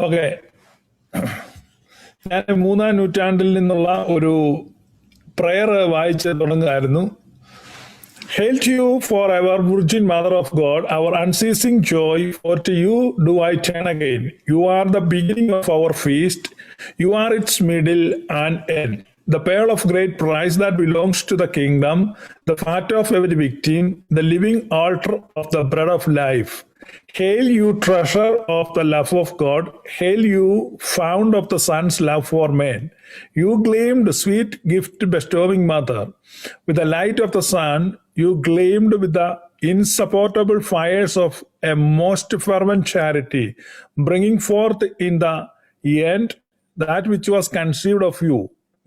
Okay, ഞാൻ 3-ാം നൂറ്റാണ്ടിൽ നിന്നുള്ള ഒരു പ്രയർ വായിച്ച് തുടങ്ങുകയായിരുന്നു. Hail to you for our Virgin Mother of God, our unceasing joy, for to you do I turn again. You are the beginning of our feast, you are its middle and end. The pearl of great price that belongs to the kingdom, the fat of every victim, the living altar of the bread of life. Hail you treasure of the love of God, hail you fount of the Son's love for men. You gleamed sweet gift bestowing mother. With the light of the sun, you gleamed with the insupportable fires of a most fervent charity, bringing forth in the end that which was conceived of you,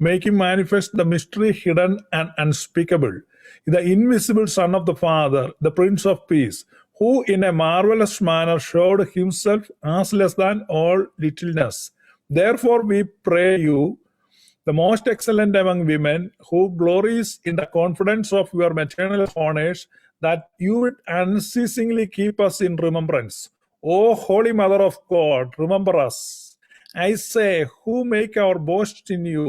making manifest the mystery hidden and unspeakable, the invisible Son of the Father, the Prince of Peace, who in a marvelous manner showed himself as less than all littleness. Therefore we pray you, the most excellent among women, who glories in the confidence of your maternal honors, that you would unceasingly keep us in remembrance. O Holy Mother of God, remember us. I say, who make our boast in you,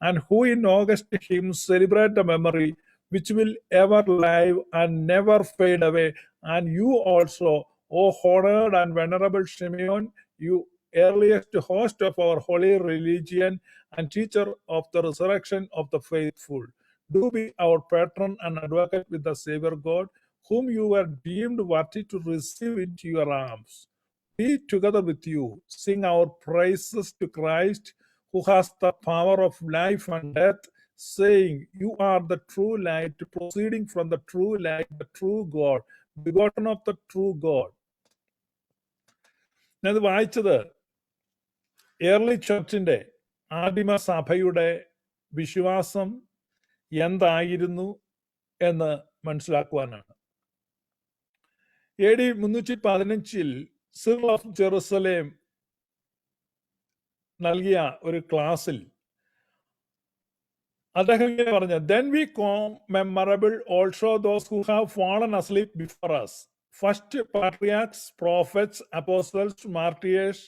and who in august hymns celebrate the memory which will ever live and never fade away. And you also, O honored and venerable Simeon, you earliest host of our holy religion and teacher of the resurrection of the faithful, do be our patron and advocate with the Savior God, whom you were deemed worthy to receive into your arms. We together with you sing our praises to Christ, who has the power of life and death, saying, you are the true light, proceeding from the true light, the true God, begotten of the true God. ഞാനത് വായിച്ചത് early ചർച്ചിന്റെ ആദിമ സഭയുടെ വിശ്വാസം എന്തായിരുന്നു എന്ന് മനസ്സിലാക്കുവാനാണ്. AD 315 Cyril of Jerusalem നൽകിയ ഒരു ക്ലാസ്സിൽ അദ്ദേഹം ഇങ്ങനെ പറഞ്ഞു, then we commemorable also those who have fallen asleep before us, first patriarchs, prophets, apostles, martyrs,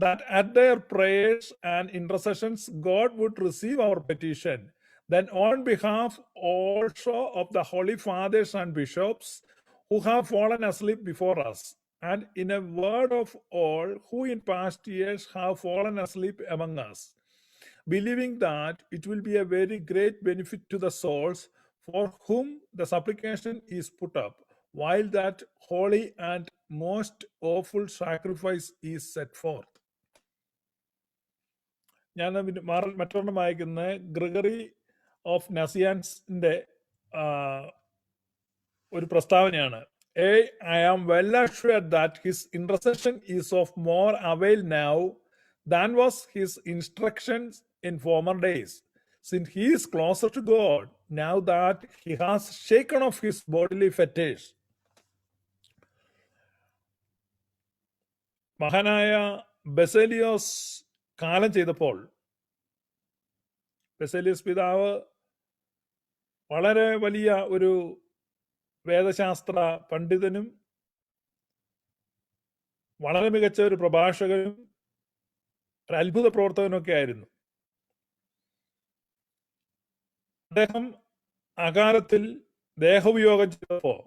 that at their prayers and intercessions God would receive our petition. Then on behalf also of the holy fathers and bishops who have fallen asleep before us, and in a word of all who in past years have fallen asleep among us, believing that it will be a very great benefit to the souls for whom the supplication is put up, while that holy and most awful sacrifice is set forth. ഞാൻ മറ്റൊരെണ്ണം വായിക്കുന്ന Gregory of നസിയാൻസിന്റെ ഒരു പ്രസ്താവനയാണ്. I am well assured that his intercession is of more avail now than was his instructions in former days, since he is closer to God now that he has shaken off his bodily fetish. മഹാനായ ബെസേലിയോസ് കാലം ചെയ്തപ്പോൾ ബെസേലിയോസ് പിതാവ് വളരെ വലിയ ഒരു വേദശാസ്ത്ര പണ്ഡിതനും വളരെ മികച്ച ഒരു പ്രഭാഷകനും ഒരു അത്ഭുത പ്രവർത്തകനൊക്കെ ആയിരുന്നു. അദ്ദേഹം അകാലത്തിൽ ദേഹവിയോഗം ചെയ്തപ്പോൾ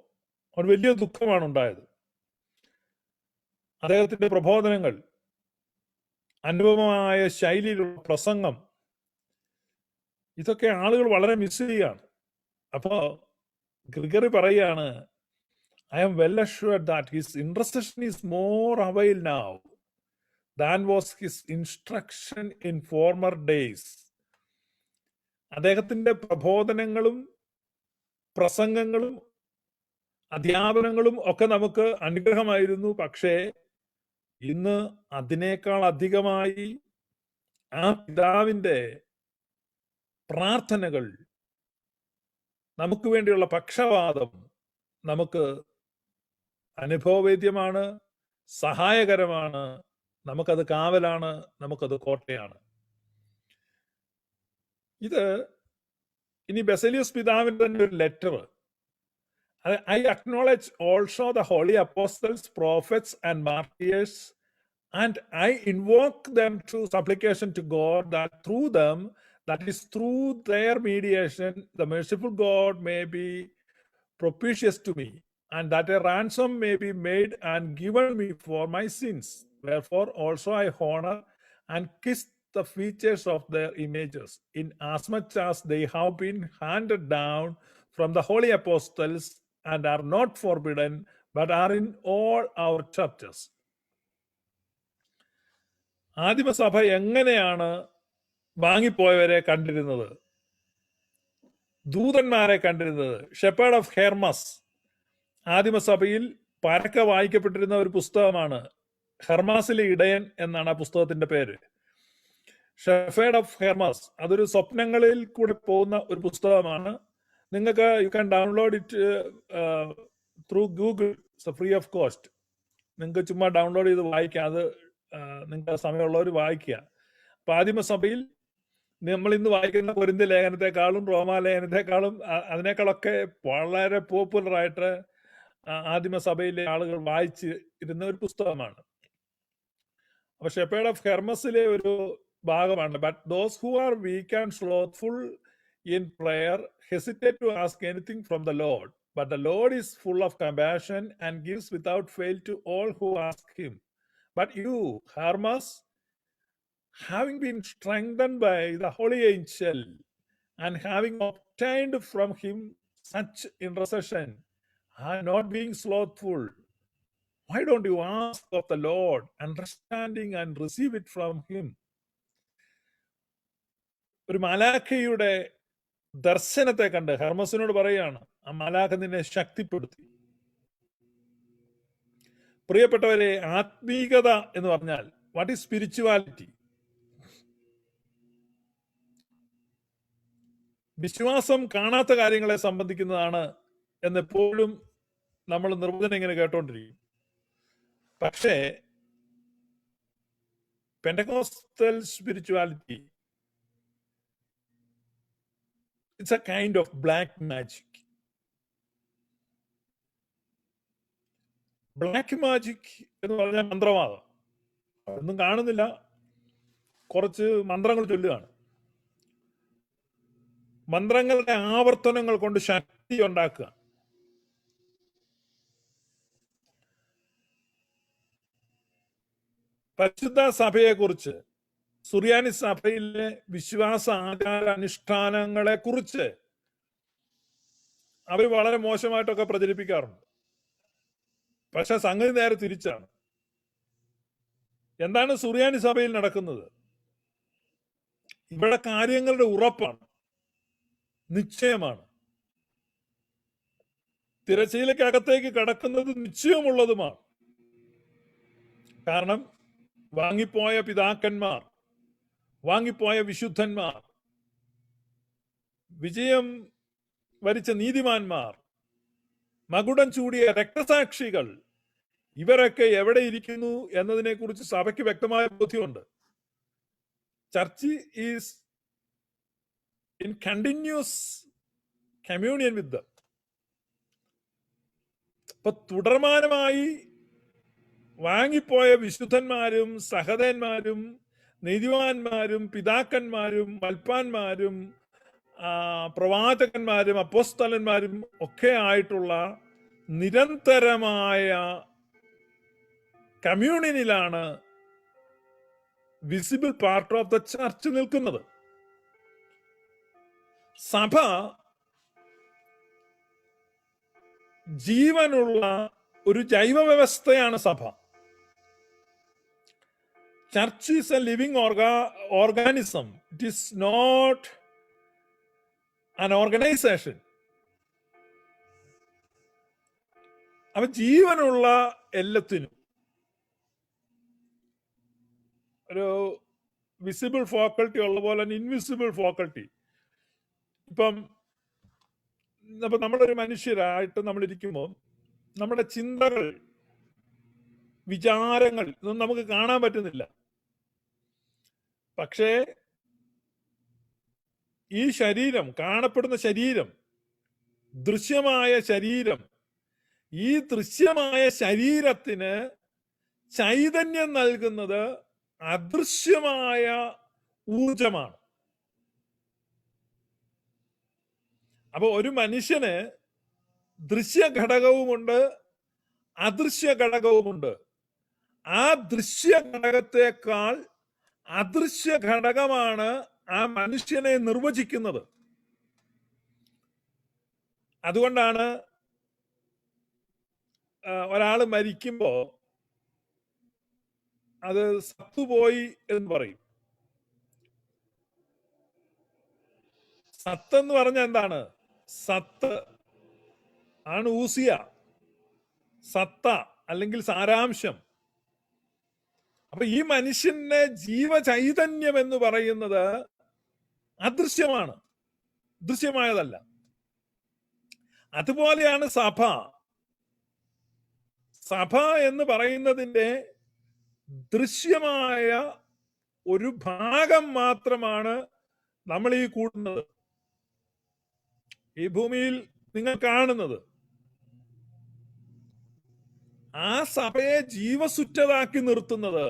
ഒരു വലിയ ദുഃഖമാണ് ഉണ്ടായത്. അദ്ദേഹത്തിന്റെ പ്രബോധനങ്ങൾ, അനുപമമായ ശൈലിയിലുള്ള പ്രസംഗം, ഇതൊക്കെ ആളുകൾ വളരെ മിസ് ചെയ്യുകയാണ്. അപ്പോ ഗ്രിഗറി പറയാണ്, I am well assured that his intercession is more avail now than was his instruction in former days. അദ്ദേഹത്തിന്റെ പ്രബോധനങ്ങളും പ്രസംഗങ്ങളും അധ്യാപനങ്ങളും ഒക്കെ നമുക്ക് അനുഗ്രഹമായിരുന്നു. പക്ഷേ ഇന്ന് അതിനേക്കാൾ അധികമായി ആ പിതാവിന്റെ പ്രാർത്ഥനകൾ, നമുക്ക് വേണ്ടിയുള്ള പക്ഷപാതം നമുക്ക് അനുഭവവേദ്യമാണ്, സഹായകരമാണ്, നമുക്കത് കാവലാണ്, നമുക്കത് കോട്ടയാണ്. ഇത് ഇനി ബെസേലിയോസ് പിതാവിന്റെ തന്നെ ഒരു letter. I acknowledge also the holy apostles, prophets and martyrs, And I invoke them to supplication to God that through them, that is through their mediation, the merciful God may be propitious to me, and that a ransom may be made and given me for my sins. Wherefore also I honor and kiss the features of their images, in as much as they have been handed down from the holy apostles and are not forbidden, but are in all our churches. ആദിമസഭ എങ്ങനെയാണ് വാങ്ങിപ്പോയവരെ കണ്ടിരുന്നത്? ദൂതന്മാരെ കണ്ടിരുന്നത്. Shepherd of Hermes ആദിമസഭയിൽ പരക്കെ വായിക്കപ്പെട്ടിരുന്ന ഒരു പുസ്തകമാണ്. ഹെർമാസിലെ ഇടയൻ എന്നാണ് ആ പുസ്തകത്തിന്റെ പേര്. ഷെപ്പേർഡ് ഓഫ് ഹെർമസ് അതൊരു സ്വപ്നങ്ങളിൽ കൂടെ പോകുന്ന ഒരു പുസ്തകമാണ്. നിങ്ങൾക്ക് you can download it through Google, free of cost. നിങ്ങൾക്ക് ചുമ്മാ ഡൗൺലോഡ് ചെയ്ത് വായിക്കാം. അത് നിങ്ങൾക്ക് സമയമുള്ളവർ വായിക്കുക. അപ്പൊ ആദിമസഭയിൽ നമ്മൾ ഇന്ന് വായിക്കുന്ന കൊരിന്ത്യ ലേഖനത്തെക്കാളും റോമാലേഖനത്തെക്കാളും അതിനേക്കാളൊക്കെ വളരെ പോപ്പുലറായിട്ട് ആദിമസഭയിലെ ആളുകൾ വായിച്ച് ഇരുന്ന ഒരു പുസ്തകമാണ്. അപ്പൊ ഷെപ്പേർഡ് ഓഫ് ഹെർമസിലെ ഒരു ഭാഗമാണ്. But those who are weak and slothful in prayer hesitate to ask anything from the Lord, but the Lord is full of compassion and gives without fail to all who ask him. But you, Hermas, having been strengthened by the holy angel and having obtained from him such intercession, are not being slothful, why don't you ask of the Lord understanding and receive it from him? ഒരു മാലാഖയുടെ ദർശനത്തെ കണ്ട് ഹെർമസിനോട് പറയാണ്, ആ മാലാഖ നിന്നെ ശക്തിപ്പെടുത്തി. പ്രിയപ്പെട്ടവരെ, ആത്മീകത എന്ന് പറഞ്ഞാൽ വാട്ട് ഈസ് സ്പിരിച്വാലിറ്റി? വിശ്വാസം കാണാത്ത കാര്യങ്ങളെ സംബന്ധിക്കുന്നതാണ് എന്നെപ്പോഴും നമ്മൾ നിർവചനം ഇങ്ങനെ കേട്ടോണ്ടിരിക്കും. പക്ഷേ Pentecostal spirituality it's A kind of black magic. Black magic എന്ന് പറഞ്ഞാൽ മന്ത്രവാദം. ഒന്നും കാണുന്നില്ല, കുറച്ച് മന്ത്രങ്ങൾ ചൊല്ലുകയാണ്. മന്ത്രങ്ങളുടെ ആവർത്തനങ്ങൾ കൊണ്ട് ശക്തി ഉണ്ടാക്കുക. പരിശുദ്ധ സഭയെ കുറിച്ച്, സുറിയാനി സഭയിലെ വിശ്വാസ ആചാര അനുഷ്ഠാനങ്ങളെ കുറിച്ച് അവർ വളരെ മോശമായിട്ടൊക്കെ പ്രചരിപ്പിക്കാറുണ്ട്. പക്ഷെ സംഗതി നേരെ തിരിച്ചാണ്. എന്താണ് സുറിയാനി സഭയിൽ നടക്കുന്നത്? ഇവിടെ കാര്യങ്ങളുടെ ഉറപ്പാണ്, നിശ്ചയമാണ്. തിരശ്ശീലക്കകത്തേക്ക് കടക്കുന്നത് നിശ്ചയമുള്ളതുമാണ്. കാരണം വാങ്ങിപ്പോയ പിതാക്കന്മാർ, വാങ്ങിപ്പോയ വിശുദ്ധന്മാർ, വിജയം വരിച്ച നീതിമാന്മാർ, മകുടം ചൂടിയ രക്തസാക്ഷികൾ, ഇവരൊക്കെ എവിടെ ഇരിക്കുന്നു എന്നതിനെ കുറിച്ച് സഭയ്ക്ക് വ്യക്തമായ ബോധ്യമുണ്ട്. Church is in continuous communion വിത്ത് ദം. അപ്പൊ തുടർമാനമായി വാങ്ങിപ്പോയ വിശുദ്ധന്മാരും സഹതന്മാരും നീതിമാന്മാരും പിതാക്കന്മാരും മൽപ്പാന്മാരും പ്രവാചകന്മാരും അപ്പോസ്തലന്മാരും ഒക്കെ ആയിട്ടുള്ള നിരന്തരമായ കമ്മ്യൂണിയനിലാണ് visible part of the church നിൽക്കുന്നത്. സഭ ജീവനുള്ള ഒരു ജൈവ വ്യവസ്ഥയാണ്. സഭ, church is a living organism. It is not an organization. അപ്പൊ ജീവനുള്ള എല്ലാത്തിനും ഒരു വിസിബിൾ ഫാക്കൾട്ടി ഉള്ള പോലെ ഇൻവിസിബിൾ ഫാക്കൾട്ടി. ഇപ്പം നമ്മളൊരു മനുഷ്യരായിട്ട് നമ്മൾ ഇരിക്കുമ്പോൾ നമ്മുടെ ചിന്തകൾ, വിചാരങ്ങൾ ഇതൊന്നും നമുക്ക് കാണാൻ പറ്റുന്നില്ല. പക്ഷേ ഈ ശരീരം, കാണപ്പെടുന്ന ശരീരം, ദൃശ്യമായ ശരീരം, ഈ ദൃശ്യമായ ശരീരത്തിന് ചൈതന്യം നൽകുന്നത് അദൃശ്യമായ ഊർജമാണ്. അപ്പൊ ഒരു മനുഷ്യന് ദൃശ്യ ഘടകവുമുണ്ട്, അദൃശ്യ ഘടകവുമുണ്ട്. ആ ദൃശ്യ ഘടകത്തെക്കാൾ അദൃശ്യ ഘടകമാണ് ആ മനുഷ്യനെ നിർവചിക്കുന്നത്. അതുകൊണ്ടാണ് ഒരാൾ മരിക്കുമ്പോ അത് സത്തുപോയി എന്ന് പറയും. സത്ത് എന്ന് പറഞ്ഞ എന്താണ്? സത്ത് ആണ് ഊസിയ, സത്ത അല്ലെങ്കിൽ സാരാംശം. അപ്പൊ ഈ മനുഷ്യന്റെ ജീവചൈതന്യം എന്ന് പറയുന്നത് അദൃശ്യമാണ്, ദൃശ്യമായതല്ല. അതുപോലെയാണ് സഭ. സഭ എന്ന് പറയുന്നതിന്റെ ദൃശ്യമായ ഒരു ഭാഗം മാത്രമാണ് നമ്മൾ ഈ കൂടുന്നത്, ഈ ഭൂമിയിൽ നിങ്ങൾ കാണുന്നത്. ആ സഭയെ ജീവസുറ്റതാക്കി നിർത്തുന്നത്,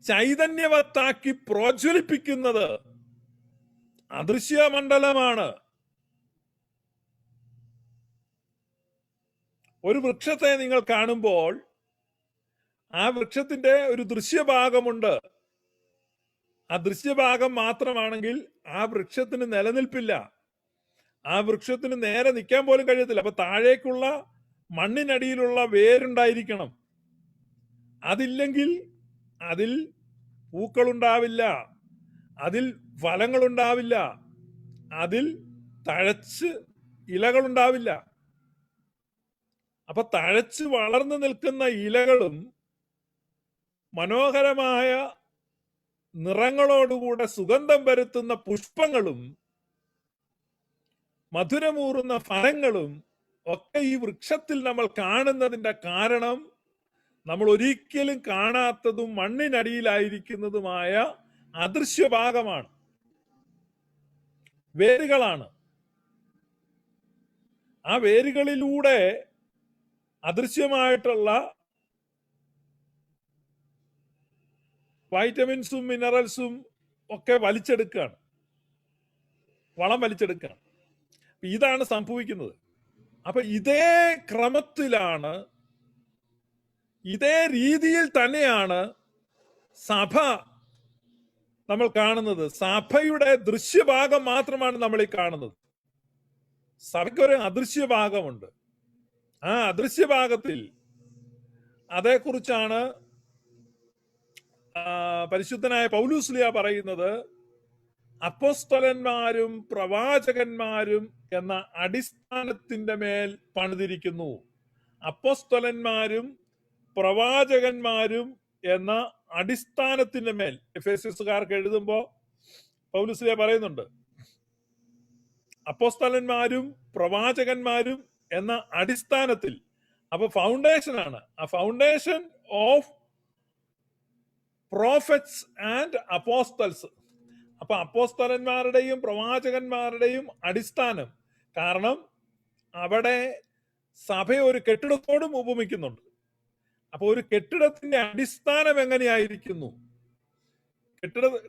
ചൈതന്യവത്താക്കി പ്രോജ്വലിപ്പിക്കുന്നത് അദൃശ്യമണ്ഡലമാണ്. ഒരു വൃക്ഷത്തെ നിങ്ങൾ കാണുമ്പോൾ ആ വൃക്ഷത്തിന്റെ ഒരു ദൃശ്യഭാഗമുണ്ട്. ആ ദൃശ്യഭാഗം മാത്രമാണെങ്കിൽ ആ വൃക്ഷത്തിന് നിലനിൽപ്പില്ല, ആ വൃക്ഷത്തിന് നേരെ നിൽക്കാൻ പോലും കഴിയത്തില്ല. അപ്പൊ താഴേക്കുള്ള മണ്ണിനടിയിലുള്ള വേരുണ്ടായിരിക്കണം. അതില്ലെങ്കിൽ അതിൽ പൂക്കളുണ്ടാവില്ല, അതിൽ ഫലങ്ങളുണ്ടാവില്ല, അതിൽ തഴച്ച് ഇലകളുണ്ടാവില്ല. അപ്പൊ തഴച്ച് വളർന്നു നിൽക്കുന്ന ഇലകളും മനോഹരമായ നിറങ്ങളോടുകൂടെ സുഗന്ധം വരുത്തുന്ന പുഷ്പങ്ങളും മധുരമൂറുന്ന ഫലങ്ങളും ഒക്കെ ഈ വൃക്ഷത്തിൽ നമ്മൾ കാണുന്നതിന്റെ കാരണം നമ്മൾ ഒരിക്കലും കാണാത്തതും മണ്ണിനടിയിലായിരിക്കുന്നതുമായ അദൃശ്യഭാഗമാണ്, വേരുകളാണ്. ആ വേരുകളിലൂടെ അദൃശ്യമായിട്ടുള്ള വൈറ്റമിൻസും മിനറൽസും ഒക്കെ വലിച്ചെടുക്കുകയാണ്, വളം വലിച്ചെടുക്കുകയാണ്. ഇതാണ് സംഭവിക്കുന്നത്. അപ്പൊ ഇതേ ക്രമത്തിലാണ്, ഇതേ രീതിയിൽ തന്നെയാണ് സഭ നമ്മൾ കാണുന്നത്. സഭയുടെ ദൃശ്യഭാഗം മാത്രമാണ് നമ്മൾ ഈ കാണുന്നത്. സഭയ്ക്കൊരു അദൃശ്യഭാഗമുണ്ട്. ആ അദൃശ്യഭാഗത്തിൽ അതേക്കുറിച്ചാണ് പരിശുദ്ധനായ പൗലോസ്ലീഹ പറയുന്നത്. അപ്പോസ്തലന്മാരും പ്രവാചകന്മാരും എന്ന അടിസ്ഥാനത്തിന്റെ മേൽ പണിതിരിക്കുന്നു. അപ്പോസ്തലന്മാരും പ്രവാചകന്മാരും എന്ന അടിസ്ഥാനത്തിന്റെ മേൽ എഫേസ്യസുകാർക്ക് എഴുതുമ്പോ പൗലോസ്ലീഹ പറയുന്നുണ്ട്, അപ്പോസ്തലന്മാരും പ്രവാചകന്മാരും എന്ന അടിസ്ഥാനത്തിൽ. അപ്പൊ ഫൗണ്ടേഷൻ ആണ്. ആ foundation of prophets and apostles. അപ്പൊ അപ്പോസ്തലന്മാരുടെയും പ്രവാചകന്മാരുടെയും അടിസ്ഥാനം. കാരണം അവിടെ സഭ ഒരു കെട്ടിടത്തോടും ഉപമിക്കുന്നുണ്ട്. അപ്പൊ ഒരു കെട്ടിടത്തിന്റെ അടിസ്ഥാനം എങ്ങനെയായിരിക്കുന്നു?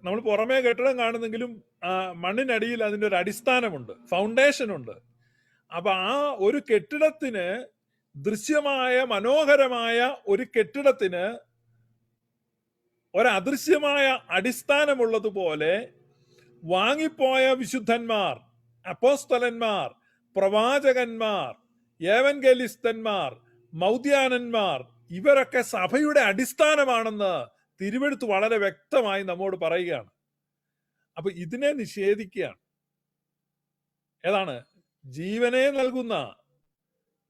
നമ്മൾ പുറമേ കെട്ടിടം കാണുന്നെങ്കിലും മണ്ണിനടിയിൽ അതിന്റെ ഒരു അടിസ്ഥാനമുണ്ട്, ഫൗണ്ടേഷൻ ഉണ്ട്. അപ്പൊ ആ ഒരു കെട്ടിടത്തിന്, ദൃശ്യമായ മനോഹരമായ ഒരു കെട്ടിടത്തിന് ഒരദൃശ്യമായ അടിസ്ഥാനമുള്ളതുപോലെ വാങ്ങിപ്പോയ വിശുദ്ധന്മാർ, അപ്പോസ്തലന്മാർ, പ്രവാചകന്മാർ, ഏവൻഗലിസ്തന്മാർ, മൗദ്യാനന്മാർ, ഇവരൊക്കെ സഭയുടെ അടിസ്ഥാനമാണെന്ന് തിരുവെഴുത്ത് വളരെ വ്യക്തമായി നമ്മോട് പറയുകയാണ്. അപ്പൊ ഇതിനെ നിഷേധിക്കുകയാണ്. ഏതാണ്? ജീവനെ നൽകുന്ന,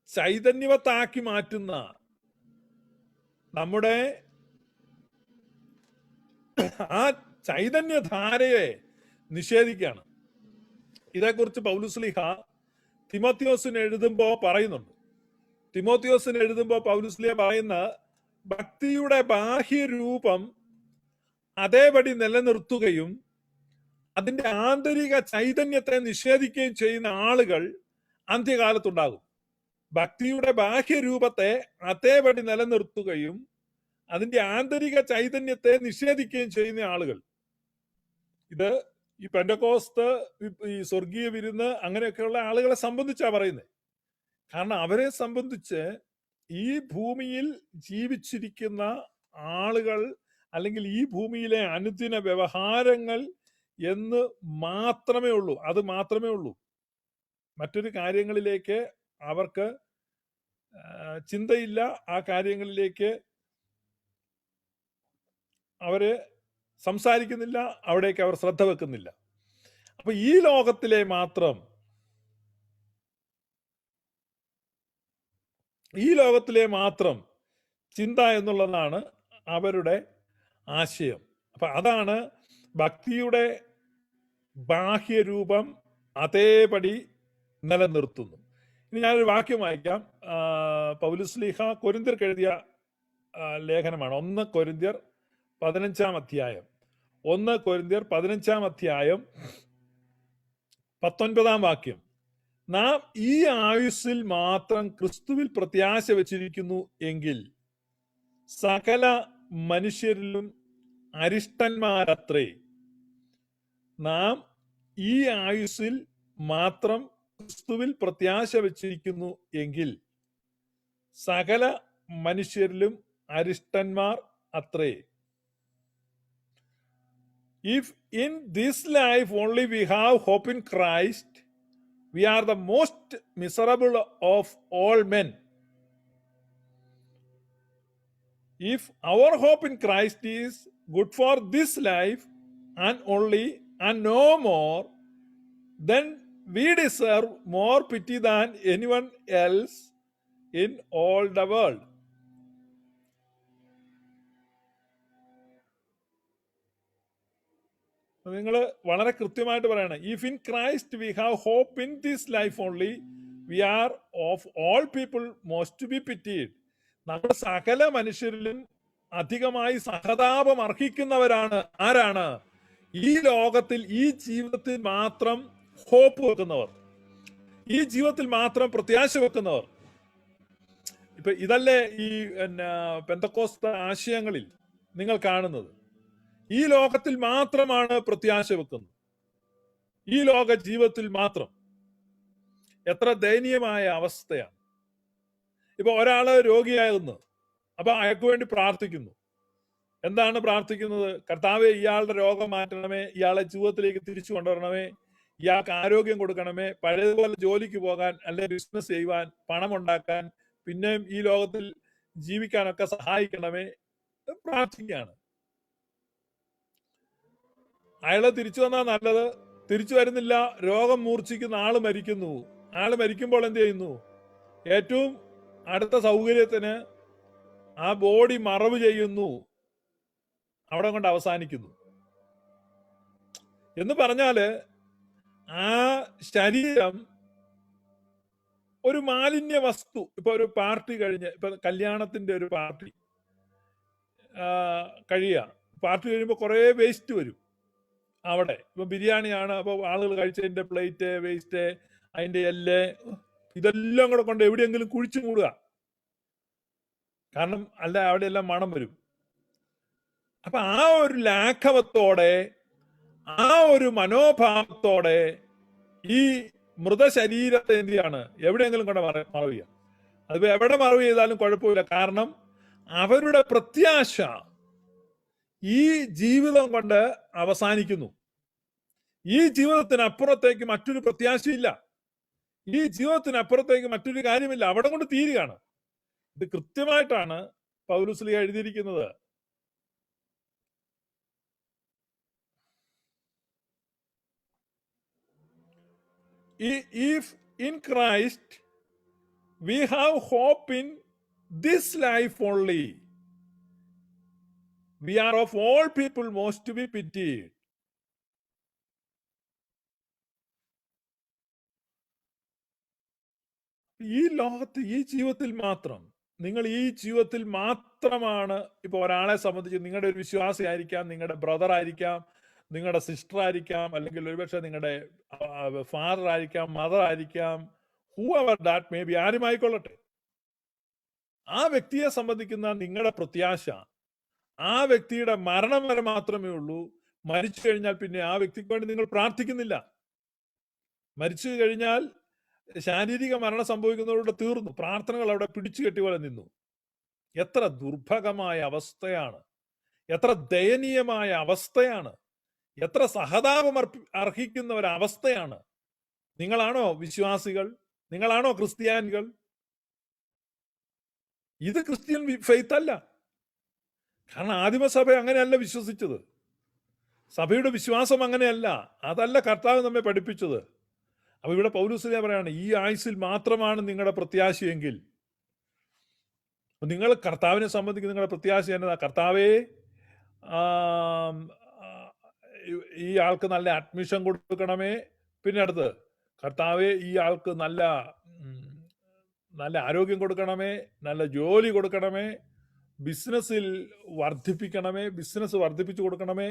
ചൈതന്യവത്താക്കി മാറ്റുന്ന നമ്മുടെ ആ ചൈതന്യധാരയെ നിഷേധിക്കുകയാണ്. ഇതേക്കുറിച്ച് പൗലോസ്ലീഹ തിമോത്തിയോസിന് എഴുതുമ്പോ പറയുന്നുണ്ട്. തിമോത്തിയോസിന് എഴുതുമ്പോ പൗലോസ്ലീഹ പറയുന്ന, ഭക്തിയുടെ ബാഹ്യരൂപം അതേപടി നിലനിർത്തുകയും അതിന്റെ ആന്തരിക ചൈതന്യത്തെ നിഷേധിക്കുകയും ചെയ്യുന്ന ആളുകൾ അന്ത്യകാലത്തുണ്ടാകും. ഭക്തിയുടെ ബാഹ്യരൂപത്തെ അതേപടി നിലനിർത്തുകയും അതിന്റെ ആന്തരിക ചൈതന്യത്തെ നിഷേധിക്കുകയും ചെയ്യുന്ന ആളുകൾ. ഇത് ഈ പെന്തക്കോസ്ത്, ഈ സ്വർഗീയ വിരുന്ന്, അങ്ങനെയൊക്കെയുള്ള ആളുകളെ സംബന്ധിച്ചാണ് പറയുന്നത്. കാരണം അവരെ സംബന്ധിച്ച് ഈ ഭൂമിയിൽ ജീവിച്ചിരിക്കുന്ന ആളുകൾ, അല്ലെങ്കിൽ ഈ ഭൂമിയിലെ അനുദിന വ്യവഹാരങ്ങൾ എന്ന് മാത്രമേ ഉള്ളൂ. അത് മാത്രമേ ഉള്ളൂ. മറ്റൊരു കാര്യങ്ങളിലേക്ക് അവർക്ക് ചിന്തയില്ല. ആ കാര്യങ്ങളിലേക്ക് അവര് സംസാരിക്കുന്നില്ല, അവിടേക്ക് അവർ ശ്രദ്ധ വെക്കുന്നില്ല. അപ്പൊ ഈ ലോകത്തിലെ മാത്രം ചിന്ത എന്നുള്ളതാണ് അവരുടെ ആശയം. അപ്പൊ അതാണ് ഭക്തിയുടെ ബാഹ്യരൂപം അതേപടി നിലനിർത്തുന്നു. ഇനി ഞാനൊരു വാക്യം വായിക്കാം. പൗലുസ്ലീഹ കൊരിന്ത്യർക്ക് എഴുതിയ ലേഖനമാണ്. 1 കൊരിന്ത്യർ 15-ാം അധ്യായം. 1 കൊരിന്ത്യർ 15-ാം അധ്യായം 19-ാം വാക്യം. നാം ഈ ആയുസ്സിൽ മാത്രം ക്രിസ്തുവിൽ പ്രത്യാശ വെച്ചിരിക്കുന്നു എങ്കിൽ സകല മനുഷ്യരിലും അരിഷ്ടന്മാരത്രേ. നാം ഈ ആയുസ്സിൽ മാത്രം ക്രിസ്തുവിൽ പ്രത്യാശ വെച്ചിരിക്കുന്നു എങ്കിൽ സകല മനുഷ്യരിലും അരിഷ്ടന്മാർ അത്രേ. If in this life only we have hope in Christ, we are the most miserable of all men. If our hope in Christ is good for this life and only and no more, then we deserve more pity than anyone else in all the world. നിങ്ങൾ വളരെ കൃത്യമായിട്ട് പറയണം. If in Christ we have hope in this life only, we are of all people most to be pitied. നമ്മൾ സകല മനുഷ്യരിലും അധികമായി സഹതാപം അർഹിക്കുന്നവരാണ്. ആരാണ്? ഈ ലോകത്തിൽ, ഈ ജീവിതത്തിൽ മാത്രം ഹോപ്പ് വെക്കുന്നവർ, ഈ ജീവിതത്തിൽ മാത്രം പ്രത്യാശ വെക്കുന്നവർ. ഇപ്പൊ ഇതല്ലേ ഈ പെന്തക്കോസ്ത ആശയങ്ങളിൽ നിങ്ങൾ കാണുന്നത്. ഈ ലോകത്തിൽ മാത്രമാണ് പ്രത്യാശ വെക്കുന്നത്, ഈ ലോക ജീവിതത്തിൽ മാത്രം. എത്ര ദയനീയമായ അവസ്ഥയാണ്. ഇപ്പൊ ഒരാള് രോഗിയാകുന്നു, അപ്പൊ അയാൾക്ക് വേണ്ടി പ്രാർത്ഥിക്കുന്നു. എന്താണ് പ്രാർത്ഥിക്കുന്നത്? കർത്താവെ, ഇയാളുടെ രോഗം മാറ്റണമേ, ഇയാളെ ജീവിതത്തിലേക്ക് തിരിച്ചു കൊണ്ടുവരണമേ, ഇയാൾക്ക് ആരോഗ്യം കൊടുക്കണമേ, പഴയതുപോലെ ജോലിക്ക് പോകാൻ, അല്ലെങ്കിൽ ബിസിനസ് ചെയ്യുവാൻ, പണം ഉണ്ടാക്കാൻ, പിന്നെയും ഈ ലോകത്തിൽ ജീവിക്കാനൊക്കെ സഹായിക്കണമേ പ്രാർത്ഥിക്കുകയാണ്. അയാള് തിരിച്ചു വന്നാൽ നല്ലത്. തിരിച്ചു വരുന്നില്ല, രോഗം മൂർച്ഛിക്കുന്ന ആള് മരിക്കുന്നു. ആള് മരിക്കുമ്പോൾ എന്ത് ചെയ്യുന്നു? ഏറ്റവും അടുത്ത സൗകര്യത്തിന് ആ ബോഡി മറവ് ചെയ്യുന്നു, അവിടെ കൊണ്ട് അവസാനിക്കുന്നു. എന്ന് പറഞ്ഞാല് ആ ശരീരം ഒരു മാലിന്യ വസ്തു. ഇപ്പൊ ഒരു പാർട്ടി കഴിഞ്ഞ്, ഇപ്പൊ കല്യാണത്തിന്റെ ഒരു പാർട്ടി പാർട്ടി കഴിയുമ്പോൾ കുറെ വേസ്റ്റ് വരും അവിടെ. ഇപ്പൊ ബിരിയാണിയാണ്, അപ്പൊ ആളുകൾ കഴിച്ചതിന്റെ പ്ലേറ്റ് വേസ്റ്റ്, അതിന്റെ എല്ല്, ഇതെല്ലാം കൂടെ കൊണ്ട് എവിടെയെങ്കിലും കുഴിച്ചു മൂടുക. കാരണം അല്ല, അവിടെയെല്ലാം മണം വരും. അപ്പൊ ആ ഒരു ലാഘവത്തോടെ, ആ ഒരു മനോഭാവത്തോടെ ഈ മൃതശരീരത്തെ എന്ത് ചെയ്യാണ്? എവിടെയെങ്കിലും കൊണ്ട് മറവ് ചെയ്യുക. അതിപ്പോ എവിടെ മറവ് ചെയ്താലും കുഴപ്പമില്ല. കാരണം അവരുടെ പ്രത്യാശ ഈ ജീവിതം കൊണ്ട് അവസാനിക്കുന്നു. ഈ ജീവിതത്തിനപ്പുറത്തേക്ക് മറ്റൊരു പ്രത്യാശയില്ല. ഈ ജീവിതത്തിനപ്പുറത്തേക്ക് മറ്റൊരു കാര്യമില്ല. അവിടെ കൊണ്ട് തീരുകയാണ്. ഇത് കൃത്യമായിട്ടാണ് പൗലോസ് എഴുതിയിരിക്കുന്നത്. If in Christ we have hope in this life only, we are of all people most to be pitied. ഈ ലോകത്ത്, ഈ ജീവിതത്തിൽ മാത്രം, നിങ്ങൾ ഈ ജീവിതത്തിൽ മാത്രമാണ്. ഇപ്പൊ ഒരാളെ സംബന്ധിച്ച് നിങ്ങളുടെ ഒരു വിശ്വാസി ആയിരിക്കാം, നിങ്ങളുടെ ബ്രദർ ആയിരിക്കാം, നിങ്ങളുടെ സിസ്റ്റർ ആയിരിക്കാം, അല്ലെങ്കിൽ ഒരുപക്ഷെ നിങ്ങളുടെ ഫാദർ ആയിരിക്കാം, മദർ ആയിരിക്കാം, whoever that may be, ആരുമായിക്കൊള്ളട്ടെ. ആ വ്യക്തിയെ സംബന്ധിക്കുന്ന നിങ്ങളുടെ പ്രത്യാശ ആ വ്യക്തിയുടെ മരണം വരെ മാത്രമേ ഉള്ളൂ. മരിച്ചു കഴിഞ്ഞാൽ പിന്നെ ആ വ്യക്തിക്ക് വേണ്ടി നിങ്ങൾ പ്രാർത്ഥിക്കുന്നില്ല. മരിച്ചു കഴിഞ്ഞാൽ ശാരീരിക മരണം സംഭവിക്കുന്നതോടെ തീർന്നു. പ്രാർത്ഥനകൾ അവിടെ പിടിച്ചു കെട്ടി പോലെ നിന്നു. എത്ര ദുർഭഗമായ അവസ്ഥയാണ്, എത്ര ദയനീയമായ അവസ്ഥയാണ്, എത്ര സഹതാപം അർഹിക്കുന്ന ഒരവസ്ഥയാണ്. നിങ്ങളാണോ വിശ്വാസികൾ? നിങ്ങളാണോ ക്രിസ്ത്യാനികൾ? ഇത് ക്രിസ്ത്യൻ ഫെയ്ത്ത് അല്ല. കാരണം ആദിമസഭ അങ്ങനെയല്ല വിശ്വസിച്ചത്. സഭയുടെ വിശ്വാസം അങ്ങനെയല്ല. അതല്ല കർത്താവ് നമ്മെ പഠിപ്പിച്ചത്. അപ്പൊ ഇവിടെ പൗലോസ് പറയാണ്, ഈ ആയുസ്സിൽ മാത്രമാണ് നിങ്ങളുടെ പ്രത്യാശയെങ്കിൽ നിങ്ങൾ കർത്താവിനെ സംബന്ധിക്കുന്ന നിങ്ങളുടെ പ്രത്യാശ എന്നതാ? കർത്താവേ, ഈ ആൾക്ക് നല്ല അഡ്മിഷൻ കൊടുക്കണമേ. പിന്നെ അടുത്ത്, കർത്താവേ, ഈ ആൾക്ക് നല്ല ആരോഗ്യം കൊടുക്കണമേ, നല്ല ജോലി കൊടുക്കണമേ, ബിസിനസ്സിൽ വർദ്ധിപ്പിക്കണമേ, ബിസിനസ് വർദ്ധിപ്പിച്ചു കൊടുക്കണമേ,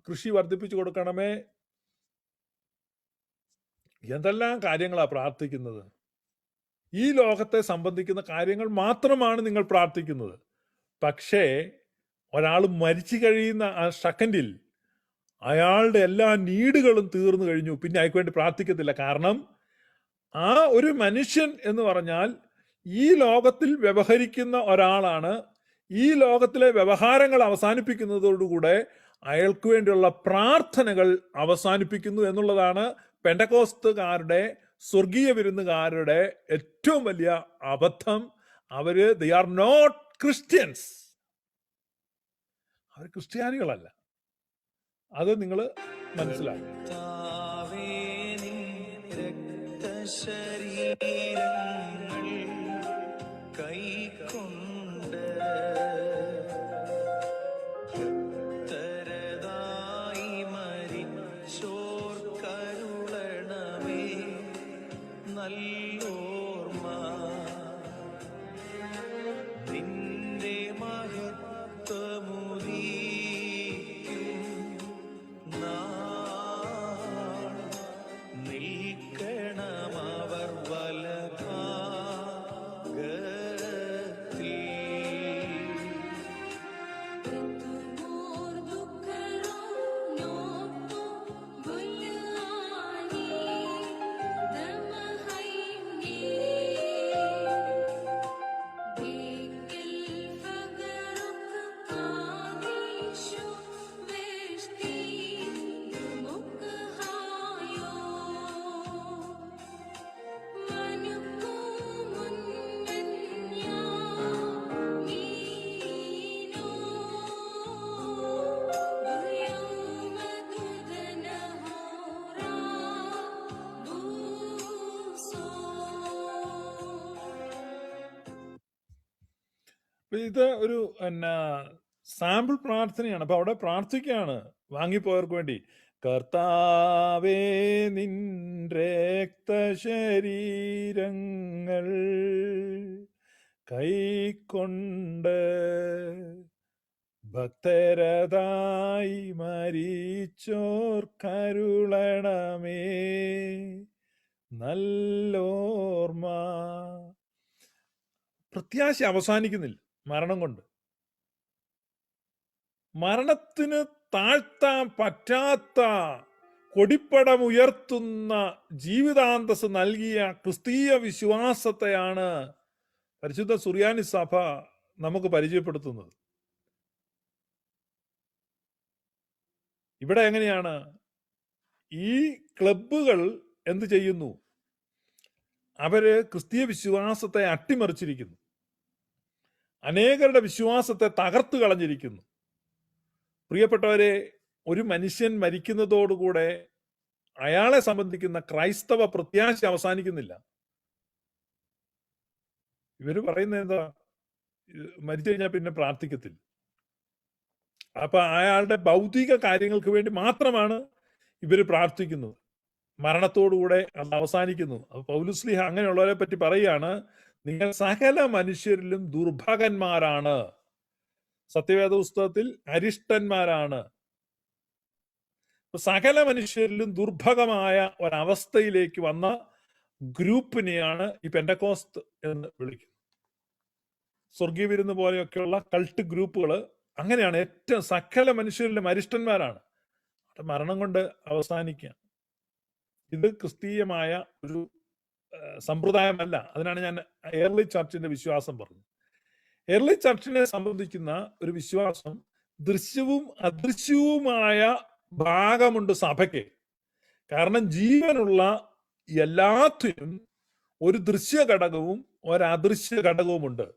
കൃഷി വർദ്ധിപ്പിച്ചു കൊടുക്കണമേ. എന്തെല്ലാം കാര്യങ്ങളാണ് പ്രാർത്ഥിക്കുന്നത്. ഈ ലോകത്തെ സംബന്ധിക്കുന്ന കാര്യങ്ങൾ മാത്രമാണ് നിങ്ങൾ പ്രാർത്ഥിക്കുന്നത്. പക്ഷേ ഒരാൾ മരിച്ചു കഴിയുന്ന ആ സെക്കൻഡിൽ അയാളുടെ എല്ലാ നീഡുകളും തീർന്നു കഴിഞ്ഞു. പിന്നെ അയാൾക്ക് വേണ്ടി പ്രാർത്ഥിക്കത്തില്ല. കാരണം ആ ഒരു മനുഷ്യൻ എന്ന് പറഞ്ഞാൽ ഈ ലോകത്തിൽ വ്യവഹരിക്കുന്ന ഒരാളാണ്. ഈ ലോകത്തിലെ വ്യവഹാരങ്ങൾ അവസാനിപ്പിക്കുന്നതോടുകൂടെ അയാൾക്ക് വേണ്ടിയുള്ള പ്രാർത്ഥനകൾ അവസാനിപ്പിക്കുന്നു എന്നുള്ളതാണ് പെന്തക്കോസ്തുകാരുടെ, സ്വർഗീയ വിരുന്നുകാരുടെ ഏറ്റവും വലിയ അബദ്ധം. They are not Christians. അവർ ക്രിസ്ത്യാനികളല്ല. അത് നിങ്ങൾ മനസ്സിലാക്കി. കൈകൊണ്ട് ഭക്തരതായി മരിച്ചോർ കരുളണമേ, നല്ലോർമ്മ നിന്റെ മഹത്വമുദീക്കും നാൾ നിൽക്കണമവർ വലഭാഗത്തിൽ. ഇത് ഒരു സാമ്പിൾ പ്രാർത്ഥനയാണ്. അപ്പൊ അവിടെ പ്രാർത്ഥിക്കുകയാണ് വാങ്ങിപ്പോയവർക്ക് വേണ്ടി. കർത്താവേ, നിൻ രക്തശരീരങ്ങൾ കൈക്കൊണ്ട് ഭക്തരതായി മരിച്ചോർ കരുളണമേ, നല്ലോർമ്മ. പ്രത്യാശ അവസാനിക്കുന്നില്ല മരണം കൊണ്ട്. മരണത്തിന് താഴ്ത്താൻ പറ്റാത്ത കൊടിപ്പടം ഉയർത്തുന്ന ജീവിതാന്തസ് നൽകിയ ക്രിസ്തീയ വിശ്വാസത്തെയാണ് പരിശുദ്ധ സുറിയാനി സഭ നമുക്ക് പരിചയപ്പെടുത്തുന്നത്. ഇവിടെ എങ്ങനെയാണ് ഈ ക്ലബ്ബുകൾ എന്ത് ചെയ്യുന്നു? അവര് ക്രിസ്തീയ വിശ്വാസത്തെ അട്ടിമറിച്ചിരിക്കുന്നു. അനേകരുടെ വിശ്വാസത്തെ തകർത്തു കളഞ്ഞിരിക്കുന്നു. പ്രിയപ്പെട്ടവരെ, ഒരു മനുഷ്യൻ മരിക്കുന്നതോടുകൂടെ അയാളെ സംബന്ധിക്കുന്ന ക്രൈസ്തവ പ്രത്യാശ അവസാനിക്കുന്നില്ല. ഇവര് പറയുന്നത് എന്താ? മരിച്ചു കഴിഞ്ഞാൽ പിന്നെ പ്രാർത്ഥിക്കത്തില്ല. അപ്പൊ അയാളുടെ ഭൗതിക കാര്യങ്ങൾക്ക് വേണ്ടി മാത്രമാണ് ഇവര് പ്രാർത്ഥിക്കുന്നത്. മരണത്തോടുകൂടെ അത് അവസാനിക്കുന്നു. അപ്പൊ പൗലുസ്ലീഹ അങ്ങനെയുള്ളവരെ പറ്റി പറയുകയാണ്, നിങ്ങൾ സകല മനുഷ്യരിലും ദുർഭകന്മാരാണ്. സത്യവേദ പുസ്തകത്തിൽ അരിഷ്ടന്മാരാണ്. സകല മനുഷ്യരിലും ദുർഭകമായ ഒരവസ്ഥയിലേക്ക് വന്ന ഗ്രൂപ്പിനെയാണ് ഈ പെന്തക്കോസ്ത് എന്ന് വിളിക്കുന്നത്. സ്വർഗീയ വിരുന്ന് പോലെയൊക്കെയുള്ള കൾട്ട് ഗ്രൂപ്പുകൾ അങ്ങനെയാണ്. ഏറ്റവും സകല മനുഷ്യരിലും അരിഷ്ടന്മാരാണ്. മരണം കൊണ്ട് അവസാനിക്കുക. ഇത് ക്രിസ്തീയമായ ഒരു സമ്പ്രദായമല്ല. അതിനാണ് ഞാൻ ഏർലി ചർച്ചിന്റെ വിശ്വാസം പറഞ്ഞത്. ഏർലി ചർച്ചിനെ സംബന്ധിക്കുന്ന ഒരു വിശ്വാസം ദൃശ്യവും അദൃശ്യവുമായ ഭാഗമുണ്ട് സഭയ്ക്ക്. കാരണം ജീവനുള്ള എല്ലാത്തിനും ഒരു ദൃശ്യ ഘടകവും ഒരു അദൃശ്യ ഘടകവുമുണ്ട്.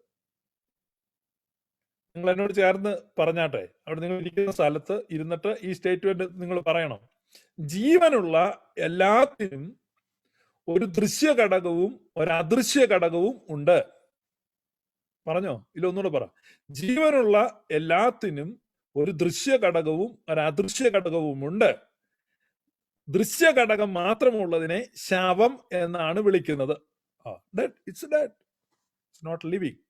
നിങ്ങൾ എന്നോട് ചേർന്ന് പറഞ്ഞാട്ടെ, അവിടെ നിങ്ങൾ ഇരിക്കുന്ന സ്ഥലത്ത് ഇരുന്നിട്ട് ഈ സ്റ്റേറ്റ്മെന്റ് നിങ്ങൾ പറയണം. ജീവനുള്ള എല്ലാത്തിനും ഒരു ദൃശ്യ ഘടകവും ഒരു അദൃശ്യ ഘടകവും ഉണ്ട്. പറഞ്ഞോ? ഇല്ല, ഒന്നുകൂടെ പറ. ജീവനുള്ള എല്ലാത്തിനും ഒരു ദൃശ്യ ഘടകവും ഒരു അദൃശ്യ ഘടകവും ഉണ്ട്. ദൃശ്യ ഘടകം മാത്രമുള്ളതിനെ ശവം എന്നാണ് വിളിക്കുന്നത്. It's dead, it's not living.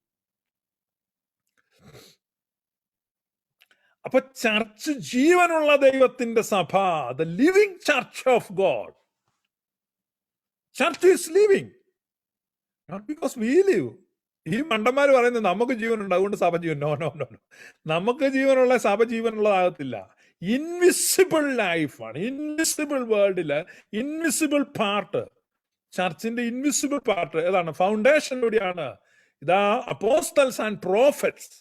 അപ്പൊ ചർച്ച് ജീവനുള്ള ദൈവത്തിന്റെ സഭ, the living church of God. Church is living, not because we live. ഈ മണ്ടന്മാർ പറയുന്നത് നമുക്ക് ജീവനുണ്ട് അതുകൊണ്ട് സഭ ജീവൻ. No no no no. നമുക്ക് ജീവനുള്ള സഭ ജീവനുള്ളതാകത്തില്ല. ഇൻവിസിബിൾ ലൈഫാണ്. ഇൻവിസിബിൾ വേൾഡില് ഇൻവിസിബിൾ പാർട്ട്, ചർച്ചിന്റെ ഇൻവിസിബിൾ പാർട്ട് ഏതാണ്? ഫൗണ്ടേഷൻ എവിടെയാണ്? ഇതാ അപ്പോസ്റ്റൽസ് ആൻഡ് പ്രോഫറ്റ്സ്.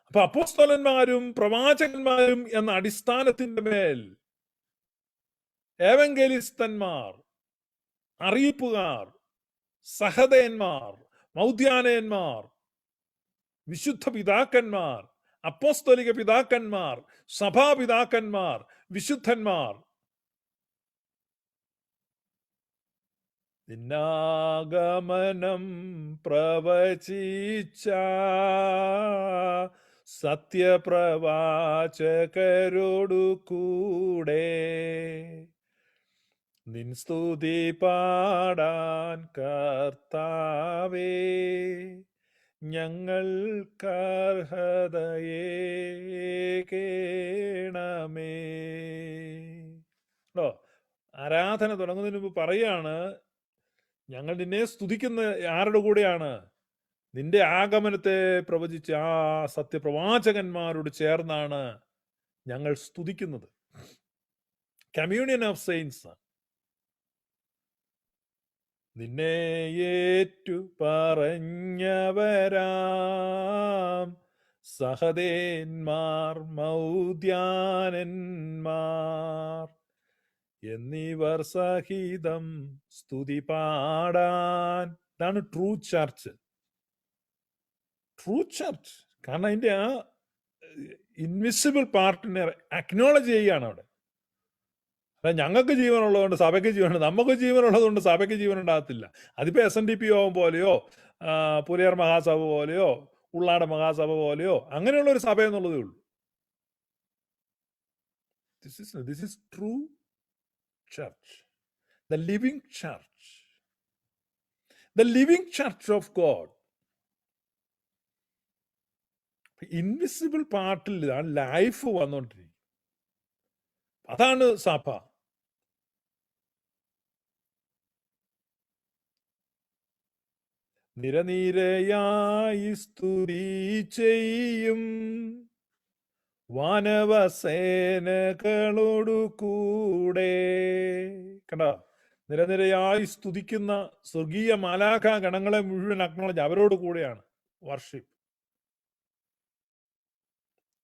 അപ്പൊ അപ്പോസ്തലന്മാരും പ്രവാചകന്മാരും എന്ന അടിസ്ഥാനത്തിന്റെ മേൽ ഏവങ്കലിസ്തന്മാർ, അറിയിപ്പുകാർ, സഹദയന്മാർ, മൗദ്യാനയന്മാർ, വിശുദ്ധ പിതാക്കന്മാർ, അപ്പോസ്തലിക പിതാക്കന്മാർ, സഭാപിതാക്കന്മാർ, വിശുദ്ധന്മാർ, നിന്നാഗമനം പ്രവചിച്ച സത്യപ്രവാചകരോടു കൂടെ നിൻ സ്തുതി പാടാൻ കർത്താവേ ഞങ്ങൾക്കർഹതയേകേണമേ. ആരാധന തുടങ്ങുന്നതിന് മുമ്പ് പറയാണ്, ഞങ്ങൾ നിന്നെ സ്തുതിക്കുന്ന ആരുടെ കൂടെയാണ്? നിന്റെ ആഗമനത്തെ പ്രവചിച്ച ആ സത്യപ്രവാചകന്മാരോട് ചേർന്നാണ് ഞങ്ങൾ സ്തുതിക്കുന്നത്. Communion of saints. നിന്നെ ഏറ്റു പറഞ്ഞവരാം സഹദേന്മാർ, മൗദ്യാനന്മാർ എന്നിവർ സഹിതം സ്തുതി പാടാൻ. ഇതാണ് ട്രൂ ചർച്ച്. True church. കാരണം അതിന്റെ ആ ഇൻവിസിബിൾ പാർട്ടിനെ അക്നോളജ് ചെയ്യുകയാണ് അവിടെ. അല്ല ഞങ്ങൾക്ക് ജീവനുള്ളതുകൊണ്ട് സഭയ്ക്ക് ജീവനുണ്ട്, നമുക്ക് ജീവനുള്ളതുകൊണ്ട് സഭയ്ക്ക് ജീവൻ ഉണ്ടാകത്തില്ല. അതിപ്പോ SNDP യോഗം പോലെയോ പുലിയർ മഹാസഭ പോലെയോ ഉള്ളാട് മഹാസഭ പോലെയോ അങ്ങനെയുള്ള ഒരു സഭ എന്നുള്ളതേ ഉള്ളൂ. This is true church, the living church, the living church of God. Invisible പാർട്ടിൽ ലൈഫ് വന്നോണ്ടിരിക്കും. അതാണ് സഭ. നിരനിരയായി സ്തുതി ചെയ്യും വാനവസേനകളോടു കൂടെ. കണ്ടോ? നിരനിരയായി സ്തുതിക്കുന്ന സ്വർഗീയ മാലാഖ ഗണങ്ങളെ മുഴുവൻ അക്നോളജ് അവരോട് കൂടെയാണ് വർഷിപ്പ്.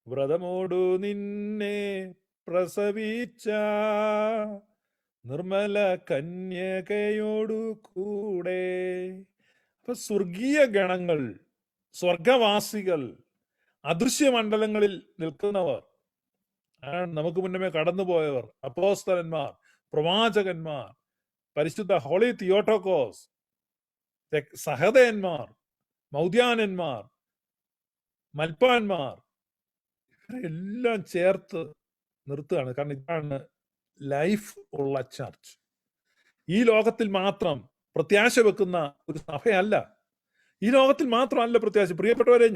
വ്രതമോടു നിന്നെ പ്രസവിച്ച നിർമ്മല കന്യകയോടു കൂടെ. അപ്പൊ സ്വർഗീയ ഗണങ്ങൾ, സ്വർഗവാസികൾ, അദൃശ്യമണ്ഡലങ്ങളിൽ നിൽക്കുന്നവർ, നമുക്ക് മുന്നമേ കടന്നുപോയവർ, അപ്പോസ്തലന്മാർ, പ്രവാചകന്മാർ, പരിശുദ്ധ ഹോളി തിയോട്ടോക്കോസ്, സഹദയന്മാർ, മൗദ്യാനന്മാർ, മൽപ്പാന്മാർ, ഇവരെല്ലാം ചേർത്ത് നിർത്തുകയാണ്. കാരണം ഇതാണ് ലൈഫ് ഉള്ള ചർച്ച്. ഈ ലോകത്തിൽ മാത്രം പ്രത്യാശ വെക്കുന്ന ഒരു സഭയല്ല. ഈ ലോകത്തിൽ മാത്രമല്ല പ്രത്യാശ. പ്രിയപ്പെട്ടവരെ,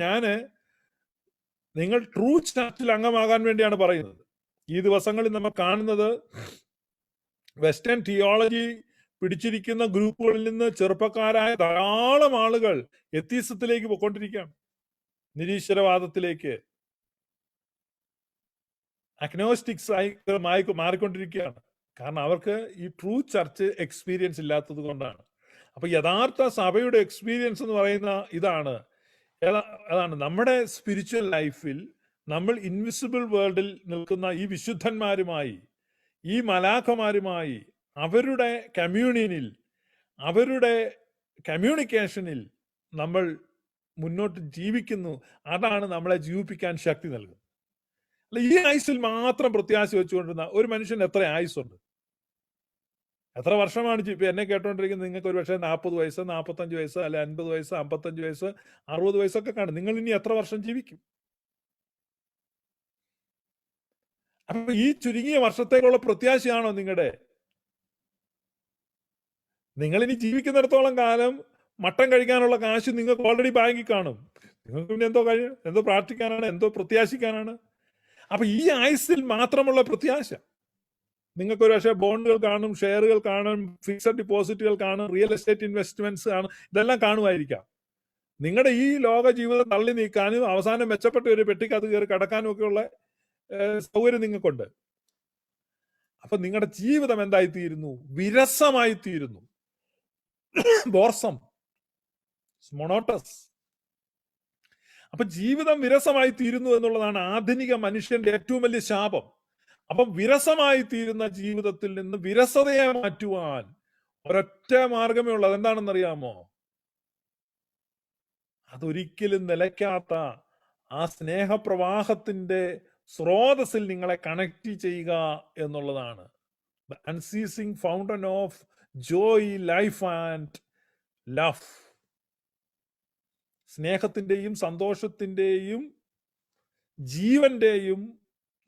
നിങ്ങൾ ട്രൂ ചർച്ചിൽ അംഗമാകാൻ വേണ്ടിയാണ് പറയുന്നത്. ഈ ദിവസങ്ങളിൽ നമ്മൾ കാണുന്നത് വെസ്റ്റേൺ തിയോളജി പിടിച്ചിരിക്കുന്ന ഗ്രൂപ്പുകളിൽ നിന്ന് ചെറുപ്പക്കാരായ ധാരാളം ആളുകൾ എത്തീസത്തിലേക്ക് പോയിക്കൊണ്ടിരിക്കുകയാണ്, നിരീശ്വരവാദത്തിലേക്ക്, അഗ്നോസ്റ്റിക്സ് ആയി മാറിക്കൊണ്ടിരിക്കുകയാണ്. കാരണം അവർക്ക് ഈ ട്രൂ ചർച്ച് എക്സ്പീരിയൻസ് ഇല്ലാത്തത് കൊണ്ടാണ്. അപ്പൊ യഥാർത്ഥ സഭയുടെ എക്സ്പീരിയൻസ് എന്ന് പറയുന്ന ഇതാണ്. അതാണ് നമ്മുടെ സ്പിരിച്വൽ ലൈഫിൽ നമ്മൾ ഇൻവിസിബിൾ വേൾഡിൽ നിൽക്കുന്ന ഈ വിശുദ്ധന്മാരുമായി, ഈ മലാഖമാരുമായി, അവരുടെ കമ്മ്യൂണിയനിൽ, അവരുടെ കമ്മ്യൂണിക്കേഷനിൽ നമ്മൾ മുന്നോട്ട് ജീവിക്കുന്നു. അതാണ് നമ്മളെ ജീവിപ്പിക്കാൻ ശക്തി നൽകുന്നത്. അല്ല, ഈ ആയുസിൽ മാത്രം പ്രത്യാശ വെച്ചുകൊണ്ടിരുന്ന ഒരു മനുഷ്യന് എത്ര ആയുസുണ്ട്? എത്ര വർഷമാണ് ഇപ്പൊ എന്നെ കേട്ടോണ്ടിരിക്കുന്നത്? നിങ്ങൾക്ക് ഒരു പക്ഷേ 40 വയസ്സ്, 45 വയസ്സ്, അല്ലെ 50 വയസ്സ്, 55 വയസ്സ്, 60 വയസ്സൊക്കെ കാണും. നിങ്ങൾ ഇനി എത്ര വർഷം ജീവിക്കും? അപ്പൊ ഈ ചുരുങ്ങിയ വർഷത്തേക്കുള്ള പ്രത്യാശയാണോ നിങ്ങളുടെ? നിങ്ങൾ ഇനി ജീവിക്കുന്നിടത്തോളം കാലം മട്ടൻ കഴിക്കാനുള്ള കാശ് നിങ്ങൾക്ക് ഓൾറെഡി ബാങ്കിൽ കാണും. നിങ്ങൾക്ക് പിന്നെ എന്തോ കഴിയും, എന്തോ പ്രാർത്ഥിക്കാനാണ്, എന്തോ പ്രത്യാശിക്കാനാണ്? അപ്പൊ ഈ ആയുസിൽ മാത്രമുള്ള പ്രത്യാശ. നിങ്ങൾക്ക് ഒരു പക്ഷേ ബോണ്ടുകൾ കാണും, ഷെയറുകൾ കാണും, ഫിക്സഡ് ഡിപ്പോസിറ്റുകൾ കാണും, റിയൽ എസ്റ്റേറ്റ് ഇൻവെസ്റ്റ്മെന്റ്സ് കാണും, ഇതെല്ലാം കാണുമായിരിക്കാം. നിങ്ങളുടെ ഈ ലോക ജീവിതം തള്ളി നീക്കാനും അവസാനം മെച്ചപ്പെട്ട ഒരു പെട്ടിക്കകത്ത് കയറി കടക്കാനും ഒക്കെയുള്ള സൗകര്യം നിങ്ങൾക്കുണ്ട്. അപ്പൊ നിങ്ങളുടെ ജീവിതം എന്തായി തീരുന്നു? വിരസമായി തീരുന്നു. ബോർസം, മൊണോട്ടസ്. അപ്പൊ ജീവിതം വിരസമായി തീരുന്നു എന്നുള്ളതാണ് ആധുനിക മനുഷ്യന്റെ ഏറ്റവും വലിയ ശാപം. അപ്പം വിരസമായി തീരുന്ന ജീവിതത്തിൽ നിന്ന് വിരസതയെ മാറ്റുവാൻ ഒരൊറ്റ മാർഗമേ ഉള്ളൂ. അതെന്താണെന്നറിയാമോ? അതൊരിക്കലും നിലയ്ക്കാത്ത ആ സ്നേഹപ്രവാഹത്തിന്റെ സ്രോതസ്സിൽ നിങ്ങളെ കണക്ട് ചെയ്യുക എന്നുള്ളതാണ്. The unceasing fountain of Joy, life and love. സ്നേഹത്തിന്റെയും സന്തോഷത്തിന്റെയും ജീവന്റെയും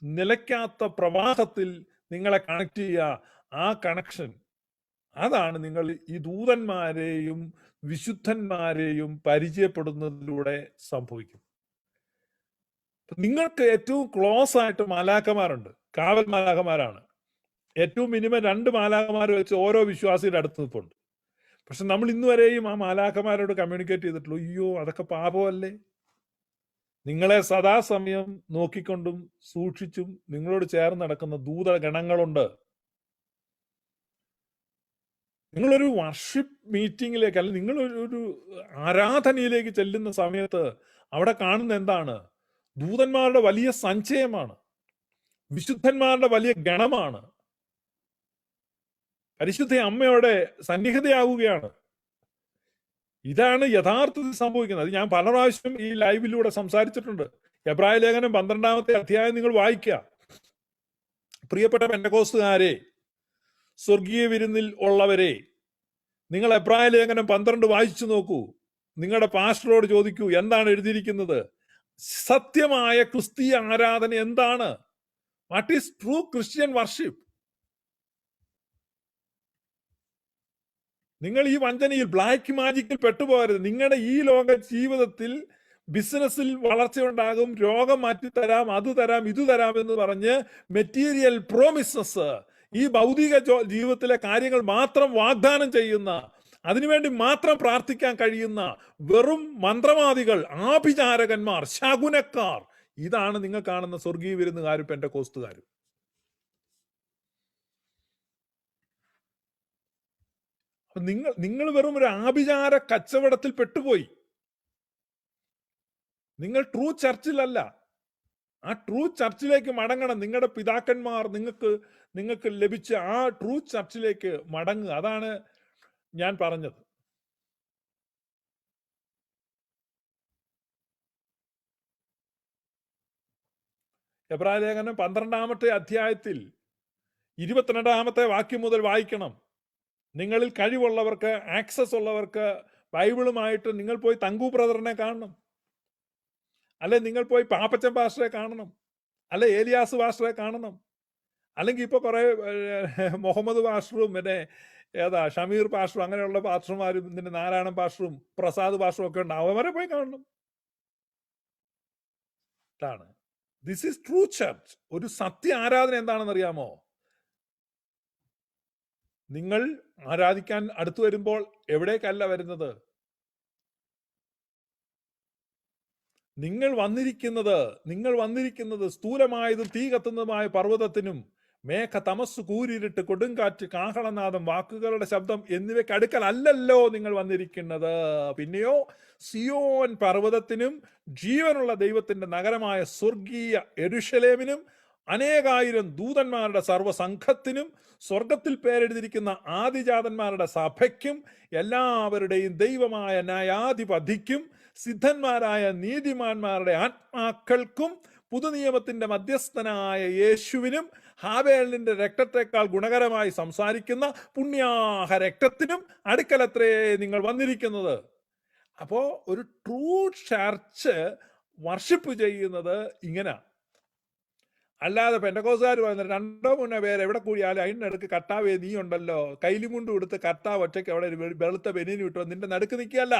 നിലയ്ക്കാത്ത പ്രവാഹത്തിൽ നിങ്ങളെ കണക്ട് ചെയ്യുക. ആ കണക്ഷൻ, അതാണ് നിങ്ങൾ ഈ ദൂതന്മാരെയും വിശുദ്ധന്മാരെയും പരിചയപ്പെടുന്നതിലൂടെ സംഭവിക്കും. നിങ്ങൾക്ക് ഏറ്റവും ക്ലോസ് ആയിട്ട് മാലാഖമാരുണ്ട്, കാവൽ മാലാഖമാരാണ്. ഏറ്റവും മിനിമം 2 മാലാഖമാർ വെച്ച് ഓരോ വിശ്വാസിയുടെ അടുത്ത് നിൽപ്പുണ്ട്. പക്ഷെ നമ്മൾ ഇന്നുവരെയും ആ മാലാഖമാരോട് കമ്മ്യൂണിക്കേറ്റ് ചെയ്തിട്ടുള്ളൂ. അയ്യോ, അതൊക്കെ പാപമല്ലേ? നിങ്ങളെ സദാസമയം നോക്കിക്കൊണ്ടും സൂക്ഷിച്ചും നിങ്ങളോട് ചേർന്ന് നടക്കുന്ന ദൂതഗണങ്ങളുണ്ട്. നിങ്ങളൊരു വർഷിപ്പ് മീറ്റിംഗിലേക്ക്, അല്ലെങ്കിൽ നിങ്ങൾ ഒരു ആരാധനയിലേക്ക് ചെല്ലുന്ന സമയത്ത് അവിടെ കാണുന്ന എന്താണ്? ദൂതന്മാരുടെ വലിയ സഞ്ചയമാണ്, വിശുദ്ധന്മാരുടെ വലിയ ഗണമാണ്, പരിശുദ്ധ അമ്മയോടെ സന്നിഹിതയാവുകയാണ്. ഇതാണ് യഥാർത്ഥത്തിൽ സംഭവിക്കുന്നത്. ഞാൻ പല പ്രാവശ്യം ഈ ലൈവിലൂടെ സംസാരിച്ചിട്ടുണ്ട്. എബ്രായ ലേഖനം 12-ാമത്തെ അധ്യായം നിങ്ങൾ വായിക്കുക. പ്രിയപ്പെട്ട പെന്തക്കോസ്തുകാരെ, സ്വർഗീയ വിരുന്നിൽ ഉള്ളവരെ, നിങ്ങൾ എബ്രായ ലേഖനം 12 വായിച്ചു നോക്കൂ. നിങ്ങളുടെ പാസ്റ്ററോട് ചോദിക്കൂ, എന്താണ് എഴുതിയിരിക്കുന്നത്? സത്യമായ ക്രിസ്തീയ ആരാധന എന്താണ്? What is true Christian worship? നിങ്ങൾ ഈ വഞ്ചനയിൽ, ബ്ലാക്ക് മാജിക്കിൽ പെട്ടുപോകരുത്. നിങ്ങളുടെ ഈ ലോക ജീവിതത്തിൽ ബിസിനസ്സിൽ വളർച്ചയുണ്ടാകും, രോഗം മാറ്റിത്തരാം, അത് തരാം, ഇത് തരാം എന്ന് പറഞ്ഞ് മെറ്റീരിയൽ പ്രോമിസസ്, ഈ ഭൗതിക ജീവിതത്തിലെ കാര്യങ്ങൾ മാത്രം വാഗ്ദാനം ചെയ്യുന്ന, അതിനുവേണ്ടി മാത്രം പ്രാർത്ഥിക്കാൻ കഴിയുന്ന വെറും മന്ത്രവാദികൾ, ആഭിചാരകന്മാർ, ശകുനക്കാർ, ഇതാണ് നിങ്ങൾ കാണുന്ന സ്വർഗീയ വിരുന്നുകാരും പെന്തക്കോസ്തുകാരും. നിങ്ങൾ വെറും ഒരു ആഭിചാര കച്ചവടത്തിൽ പെട്ടുപോയി. നിങ്ങൾ ട്രൂ ചർച്ചിലല്ല. ആ ട്രൂ ചർച്ചിലേക്ക് മടങ്ങണം. നിങ്ങളുടെ പിതാക്കന്മാർ നിങ്ങൾക്ക് ലഭിച്ച ആ ട്രൂ ചർച്ചിലേക്ക് മടങ്ങുക. അതാണ് ഞാൻ പറഞ്ഞത്. എബ്രായ ലേഖനം 12-ാമത്തെ അധ്യായത്തിൽ 22-ാമത്തെ വാക്യം മുതൽ വായിക്കണം. നിങ്ങളിൽ കഴിവുള്ളവർക്ക്, ആക്സസ് ഉള്ളവർക്ക് ബൈബിളുമായിട്ട് നിങ്ങൾ പോയി തങ്കു ബ്രദറിനെ കാണണം, അല്ലെ നിങ്ങൾ പോയി പാപ്പച്ചൻ പാസ്റ്ററെ കാണണം, അല്ലെ ഏലിയാസ് പാസ്റ്ററെ കാണണം, അല്ലെങ്കിൽ ഇപ്പൊ കുറെ മുഹമ്മദ് പാസ്റ്ററും പിന്നെ ഷമീർ പാസ്റ്ററും അങ്ങനെയുള്ള പാസ്റ്റർമാരും ഇതിന്റെ നാരായണൻ പാസ്റ്ററും പ്രസാദ് പാസ്റ്ററും ഒക്കെ ഉണ്ട്. അവരെ പോയി കാണണം. ഇതാണ് ദിസ് ഈസ് ട്രൂ ചർച്ച്. ഒരു സത്യ ആരാധന എന്താണെന്ന് അറിയാമോ? നിങ്ങൾ ആരാധിക്കാൻ അടുത്തു വരുമ്പോൾ എവിടേക്കല്ല വരുന്നത്? നിങ്ങൾ വന്നിരിക്കുന്നത് സ്ഥൂലമായതും തീ കത്തുന്നതുമായ പർവ്വതത്തിനും മേഘ തമസ് കൂരിരുട്ട് കൊടുങ്കാറ്റ് കാഹളനാദം വാക്കുകളുടെ ശബ്ദം എന്നിവയ്ക്ക് അടുക്കൽ അല്ലല്ലോ നിങ്ങൾ വന്നിരിക്കുന്നത്. പിന്നെയോ സിയോൻ പർവ്വതത്തിനും ജീവനുള്ള ദൈവത്തിന്റെ നഗരമായ സ്വർഗീയ യെരൂശലേമിനും അനേകായിരം ദൂതന്മാരുടെ സർവ്വസംഘത്തിനും സ്വർഗത്തിൽ പേരെഴുതിയിരിക്കുന്ന ആദിജാതന്മാരുടെ സഭയ്ക്കും എല്ലാവരുടെയും ദൈവമായ ന്യായാധിപതിക്കും സിദ്ധന്മാരായ നീതിമാന്മാരുടെ ആത്മാക്കൾക്കും പുതുനിയമത്തിന്റെ മധ്യസ്ഥനായ യേശുവിനും ഹാബേലിന്റെ രക്തത്തെക്കാൾ ഗുണകരമായി സംസാരിക്കുന്ന പുണ്യാഹ രക്തത്തിനും അടുക്കലത്രേ നിങ്ങൾ വന്നിരിക്കുന്നത്. അപ്പോ ഒരു ട്രൂ ചർച്ച് വർഷിപ്പ് ചെയ്യുന്നത് ഇങ്ങനെ. അല്ലാതെ പെന്തക്കോസ്തുകാർ പറയുന്നത് 2-3 പേര് എവിടെ കൂടിയാലും അതിനടുക്ക് കർത്താവേ നീ ഉണ്ടല്ലോ, കൈലിമുണ്ട് കൊടുത്ത് കർത്താവ് ഒറ്റയ്ക്ക് അവിടെ ഒരു വെളുത്ത ബനിയൻ വിട്ടോ നിന്റെ നടുക്ക് നിൽക്കുകയല്ല.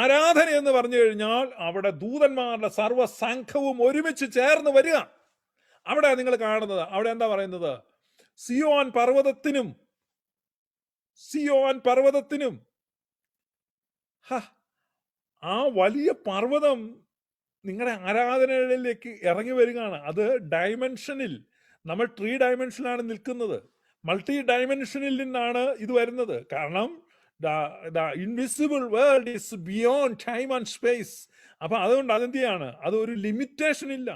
ആരാധന എന്ന് പറഞ്ഞു കഴിഞ്ഞാൽ അവിടെ ദൂതന്മാരുടെ സർവ്വസംഘവും ഒരുമിച്ച് ചേർന്ന് വരിക. അവിടെ നിങ്ങൾ കാണുന്നത്, അവിടെ എന്താ പറയുന്നത്? സിയോൻ പർവ്വതത്തിനും ആ വലിയ പർവ്വതം നിങ്ങളുടെ ആരാധനകളിലേക്ക് ഇറങ്ങി വരികയാണ്. അത് ഡയമെൻഷനിൽ, നമ്മൾ 3 ഡയമെൻഷനിലാണ് നിൽക്കുന്നത്. മൾട്ടി ഡയമെൻഷനിൽ നിന്നാണ് ഇത് വരുന്നത്. കാരണം the invisible world is beyond time and space. അപ്പൊ അതുകൊണ്ട് അതെന്തിയാണ്, അതൊരു ലിമിറ്റേഷൻ ഇല്ല.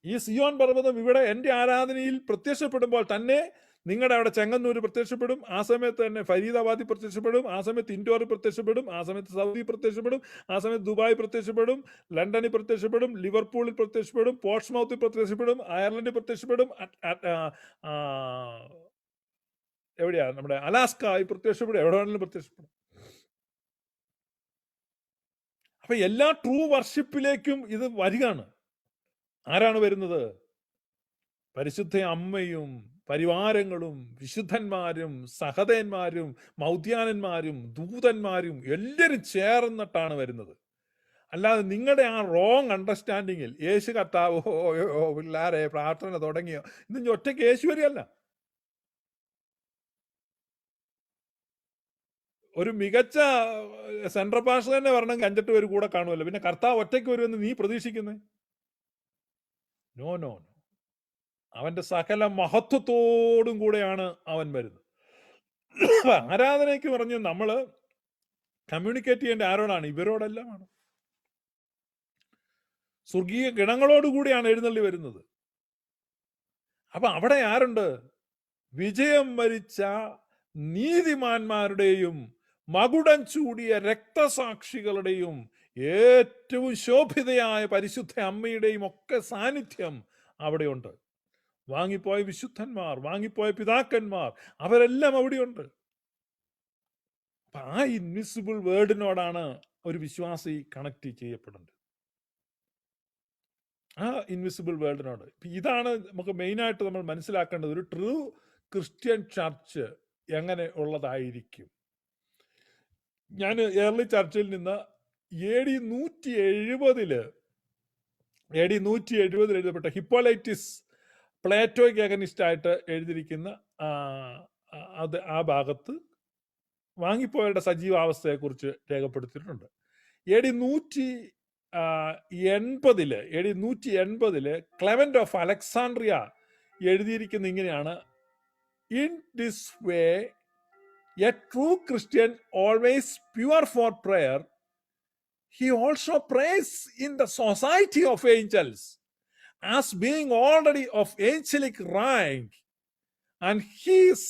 ഈ സിയോൻ പർവ്വതം ഇവിടെ എൻ്റെ ആരാധനയിൽ പ്രത്യക്ഷപ്പെടുമ്പോൾ തന്നെ നിങ്ങളുടെ അവിടെ ചെങ്ങന്നൂർ പ്രത്യക്ഷപ്പെടും, ആ സമയത്ത് തന്നെ ഫരീദാബാദിൽ പ്രത്യക്ഷപ്പെടും, ആ സമയത്ത് ഇൻഡോറിൽ പ്രത്യക്ഷപ്പെടും, ആ സമയത്ത് സൗദി പ്രത്യക്ഷപ്പെടും, ആ സമയത്ത് ദുബായ് പ്രത്യക്ഷപ്പെടും, ലണ്ടനിൽ പ്രത്യക്ഷപ്പെടും, ലിവർപൂളിൽ പ്രത്യക്ഷപ്പെടും, പോർട്സ്മൗത്തിൽ പ്രത്യക്ഷപ്പെടും, അയർലൻഡിൽ പ്രത്യക്ഷപ്പെടും, എവിടെയാ നമ്മുടെ അലാസ്കയിൽ പ്രത്യക്ഷപ്പെടും, എവിടെ വേണമെങ്കിലും പ്രത്യക്ഷപ്പെടും. അപ്പൊ എല്ലാ ട്രൂ വർഷിപ്പിലേക്കും ഇത് വരികയാണ്. ആരാണ് വരുന്നത്? പരിശുദ്ധ അമ്മയും പരിവാരങ്ങളും വിശുദ്ധന്മാരും സഹതന്മാരും മൗദ്യാനന്മാരും ദൂതന്മാരും എല്ലാവരും ചേർന്നിട്ടാണ് വരുന്നത്. അല്ലാതെ നിങ്ങളുടെ ആ റോങ് അണ്ടർസ്റ്റാൻഡിങ്ങിൽ യേശു കർത്താവ് പിള്ളാരെ പ്രാർത്ഥന തുടങ്ങിയോ ഇന്ന് ഒറ്റയ്ക്ക് യേശു വരികയല്ല. ഒരു മികച്ച സെൻട്രൽ പാസ്റ്റർ തന്നെ വരണമെങ്കിൽ 5-8 പേര് കൂടെ കാണുമല്ലോ. പിന്നെ കർത്താവ് ഒറ്റയ്ക്ക് വരുമെന്ന് നീ പ്രതീക്ഷിക്കുന്നേ? No no no. അവന്റെ സകല മഹത്വത്തോടും കൂടെയാണ് അവൻ വരുന്നത്. ആരാധനയ്ക്ക് പറഞ്ഞ് നമ്മള് കമ്മ്യൂണിക്കേറ്റ് ചെയ്യേണ്ട ആരോടാണ്? ഇവരോടെല്ലാമാണ്. സ്വർഗീയ ഗണങ്ങളോടുകൂടിയാണ് എഴുന്നള്ളി വരുന്നത്. അപ്പൊ അവിടെ ആരുണ്ട്? വിജയം വരിച്ച നീതിമാന്മാരുടെയും മകുടം ചൂടിയ രക്തസാക്ഷികളുടെയും ഏറ്റവും ശോഭിതയായ പരിശുദ്ധ അമ്മയുടെയും ഒക്കെ സാന്നിധ്യം അവിടെയുണ്ട്. വാങ്ങിപ്പോയ വിശുദ്ധന്മാർ, വാങ്ങിപ്പോയ പിതാക്കന്മാർ, അവരെല്ലാം അവിടെയുണ്ട്. അപ്പൊ ആ ഇൻവിസിബിൾ വേർഡിനോടാണ് ഒരു വിശ്വാസി കണക്ട് ചെയ്യപ്പെടുന്നത്. ആ ഇൻവിസിബിൾ വേൾഡിനോട്. ഇതാണ് നമുക്ക് മെയിനായിട്ട് നമ്മൾ മനസ്സിലാക്കേണ്ടത്. ഒരു ട്രൂ ക്രിസ്ത്യൻ ചർച്ച് എങ്ങനെ ഉള്ളതായിരിക്കും. ഞാൻ ഏർലി ചർച്ചിൽ നിന്ന് AD 170 എഴുതപ്പെട്ട ഹിപ്പോലൈറ്റിസ് പ്ലേറ്റോയ്ക്ക് അഗനിസ്റ്റ് ആയിട്ട് എഴുതിയിരിക്കുന്ന അത് ആ ഭാഗത്ത് വാങ്ങിപ്പോയവരുടെ സജീവാവസ്ഥയെക്കുറിച്ച് രേഖപ്പെടുത്തിയിട്ടുണ്ട്. AD 180 ക്ലെമന്റ് ഓഫ് അലക്സാണ്ട്രിയ എഴുതിയിരിക്കുന്ന ഇങ്ങനെയാണ്: in this way a true Christian always pure for prayer, he also prays in the society of angels as being already of angelic rank, and he is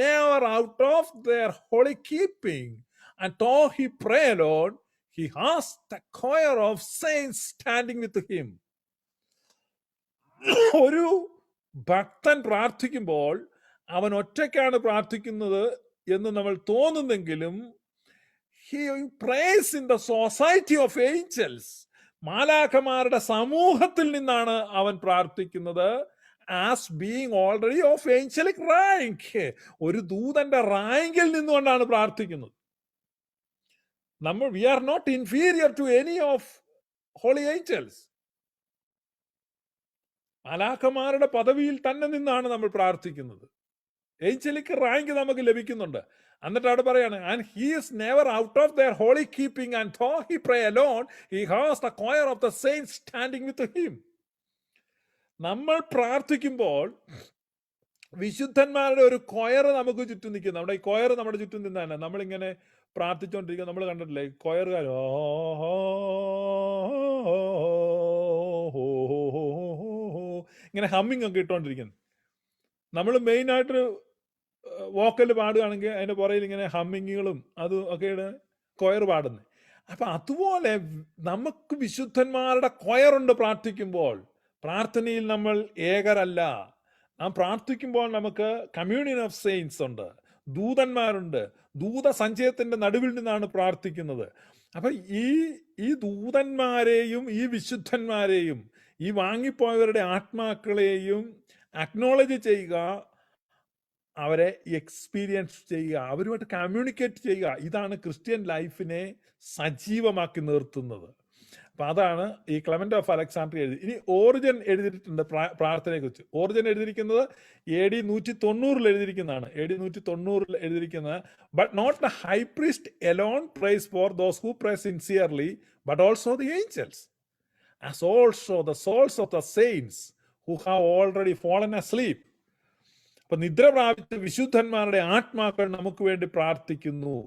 never out of their holy keeping, and though he pray alone, he has the choir of saints standing with him. ഒരു ഭക്തൻ പ്രാർത്ഥിക്കുമ്പോൾ അവൻ ഒറ്റയ്ക്കാണ് പ്രാർത്ഥിക്കുന്നത് എന്ന് നമ്മൾ തോന്നുന്നെങ്കിലും he prays in the society of angels, മാലാഖമാരുടെ സമൂഹത്തിൽ നിന്നാണ് അവൻ പ്രാർത്ഥിക്കുന്നത്. as being already of angelic rank, ഒരു ദൂതന്റെ റാങ്കിൽ നിന്നുകൊണ്ടാണ് പ്രാർത്ഥിക്കുന്നത്. we are not inferior to any of holy angels. മാലാഖമാരുടെ പദവിയിൽ തന്നെ നിന്നാണ് നമ്മൾ പ്രാർത്ഥിക്കുന്നത്. ഏഞ്ചലിക് റാങ്ക് നമുക്ക് ലഭിക്കുന്നുണ്ട്. എന്നിട്ട് അവിടെ പറയാണ്, and he is never out of their holy keeping and though he pray alone he has the choir of the saints standing with him. നമ്മൾ പ്രാർത്ഥിക്കുമ്പോൾ വിശുദ്ധന്മാരുടെ ഒരു കൊയർ നമുക്ക് ചുറ്റും നിൽക്കുന്നു. നമ്മുടെ ഈ കൊയർ നമ്മുടെ ചുറ്റും നിന്നാണ് നമ്മളിങ്ങനെ പ്രാർത്ഥിച്ചുകൊണ്ടിരിക്കുക. നമ്മൾ കണ്ടിട്ടില്ലേ കൊയറുകാർ ഇങ്ങനെ ഹമ്മിങ് ഒക്കെ ഇട്ടുകൊണ്ടിരിക്കുന്നു. നമ്മൾ മെയിനായിട്ട് വോക്കൽ പാടുകയാണെങ്കിൽ അതിൻ്റെ പുറയിൽ ഇങ്ങനെ ഹമ്മിങ്ങുകളും അതും ഒക്കെയാണ് കൊയർ പാടുന്നത്. അപ്പൊ അതുപോലെ നമുക്ക് വിശുദ്ധന്മാരുടെ കൊയറുണ്ട് പ്രാർത്ഥിക്കുമ്പോൾ. പ്രാർത്ഥനയിൽ നമ്മൾ ഏകരല്ല. നാം പ്രാർത്ഥിക്കുമ്പോൾ നമുക്ക് കമ്മ്യൂണിയൻ ഓഫ് സെയിൻസ് ഉണ്ട്, ദൂതന്മാരുണ്ട്. ദൂത സഞ്ചയത്തിന്റെ നടുവിൽ നിന്നാണ് പ്രാർത്ഥിക്കുന്നത്. അപ്പൊ ഈ ദൂതന്മാരെയും ഈ വിശുദ്ധന്മാരെയും ഈ വാങ്ങിപ്പോയവരുടെ ആത്മാക്കളെയും അക്നോളജ് ചെയ്യുക, അവരെ എക്സ്പീരിയൻസ് ചെയ്യുക, അവരുമായിട്ട് കമ്മ്യൂണിക്കേറ്റ് ചെയ്യുക. ഇതാണ് ക്രിസ്ത്യൻ ലൈഫിനെ സജീവമാക്കി നിർത്തുന്നത്. അപ്പൊ അതാണ് ഈ ക്ലെമന്റ് ഓഫ് അലക്സാണ്ട്രിയ എഴുതി. ഇനി ഓറിജൻ എഴുതിയിട്ടുണ്ട് പ്രാർത്ഥനയെ കുറിച്ച്. ഓറിജൻ എഴുതിയിരിക്കുന്നത് AD 190 എഴുതിയിരിക്കുന്നതാണ്. AD 190 എഴുതിയിരിക്കുന്നത്, but not the high priest alone prays for those who pray sincerely but also the angels as also the souls of the saints who have already fallen asleep. അപ്പൊ നിദ്ര പ്രാപിച്ച വിശുദ്ധന്മാരുടെ ആത്മാക്കൾ നമുക്ക് വേണ്ടി പ്രാർത്ഥിക്കുന്നു.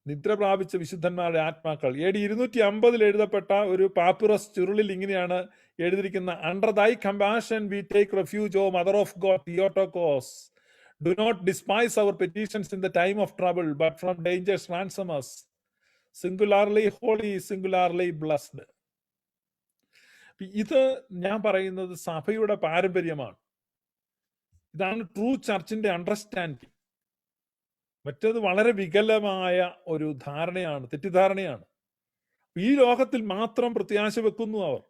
നിദ്ര പ്രാപിച്ച വിശുദ്ധന്മാരുടെ ആത്മാക്കൾ. AD 250 എഴുതപ്പെട്ട ഒരു പാപ്പുറസ് ചുരുളിൽ ഇങ്ങനെയാണ് എഴുതിയിരിക്കുന്ന, under thy compassion we take refuge, O mother of God Theotokos, do not despise our petitions in the time of trouble, but from dangers ransom us, singularly holy, singularly blessed. ഇത് ഞാൻ പറയുന്നത് സഭയുടെ പാരമ്പര്യമാണ്. ഇതാണ് ട്രൂ ചർച്ചിന്റെ അണ്ടർസ്റ്റാൻഡിങ്. മറ്റേത് വളരെ വികലമായ ഒരു ധാരണയാണ്, തെറ്റിദ്ധാരണയാണ്. ഈ ലോകത്തിൽ മാത്രം പ്രത്യാശ വെക്കുന്നു അവർ.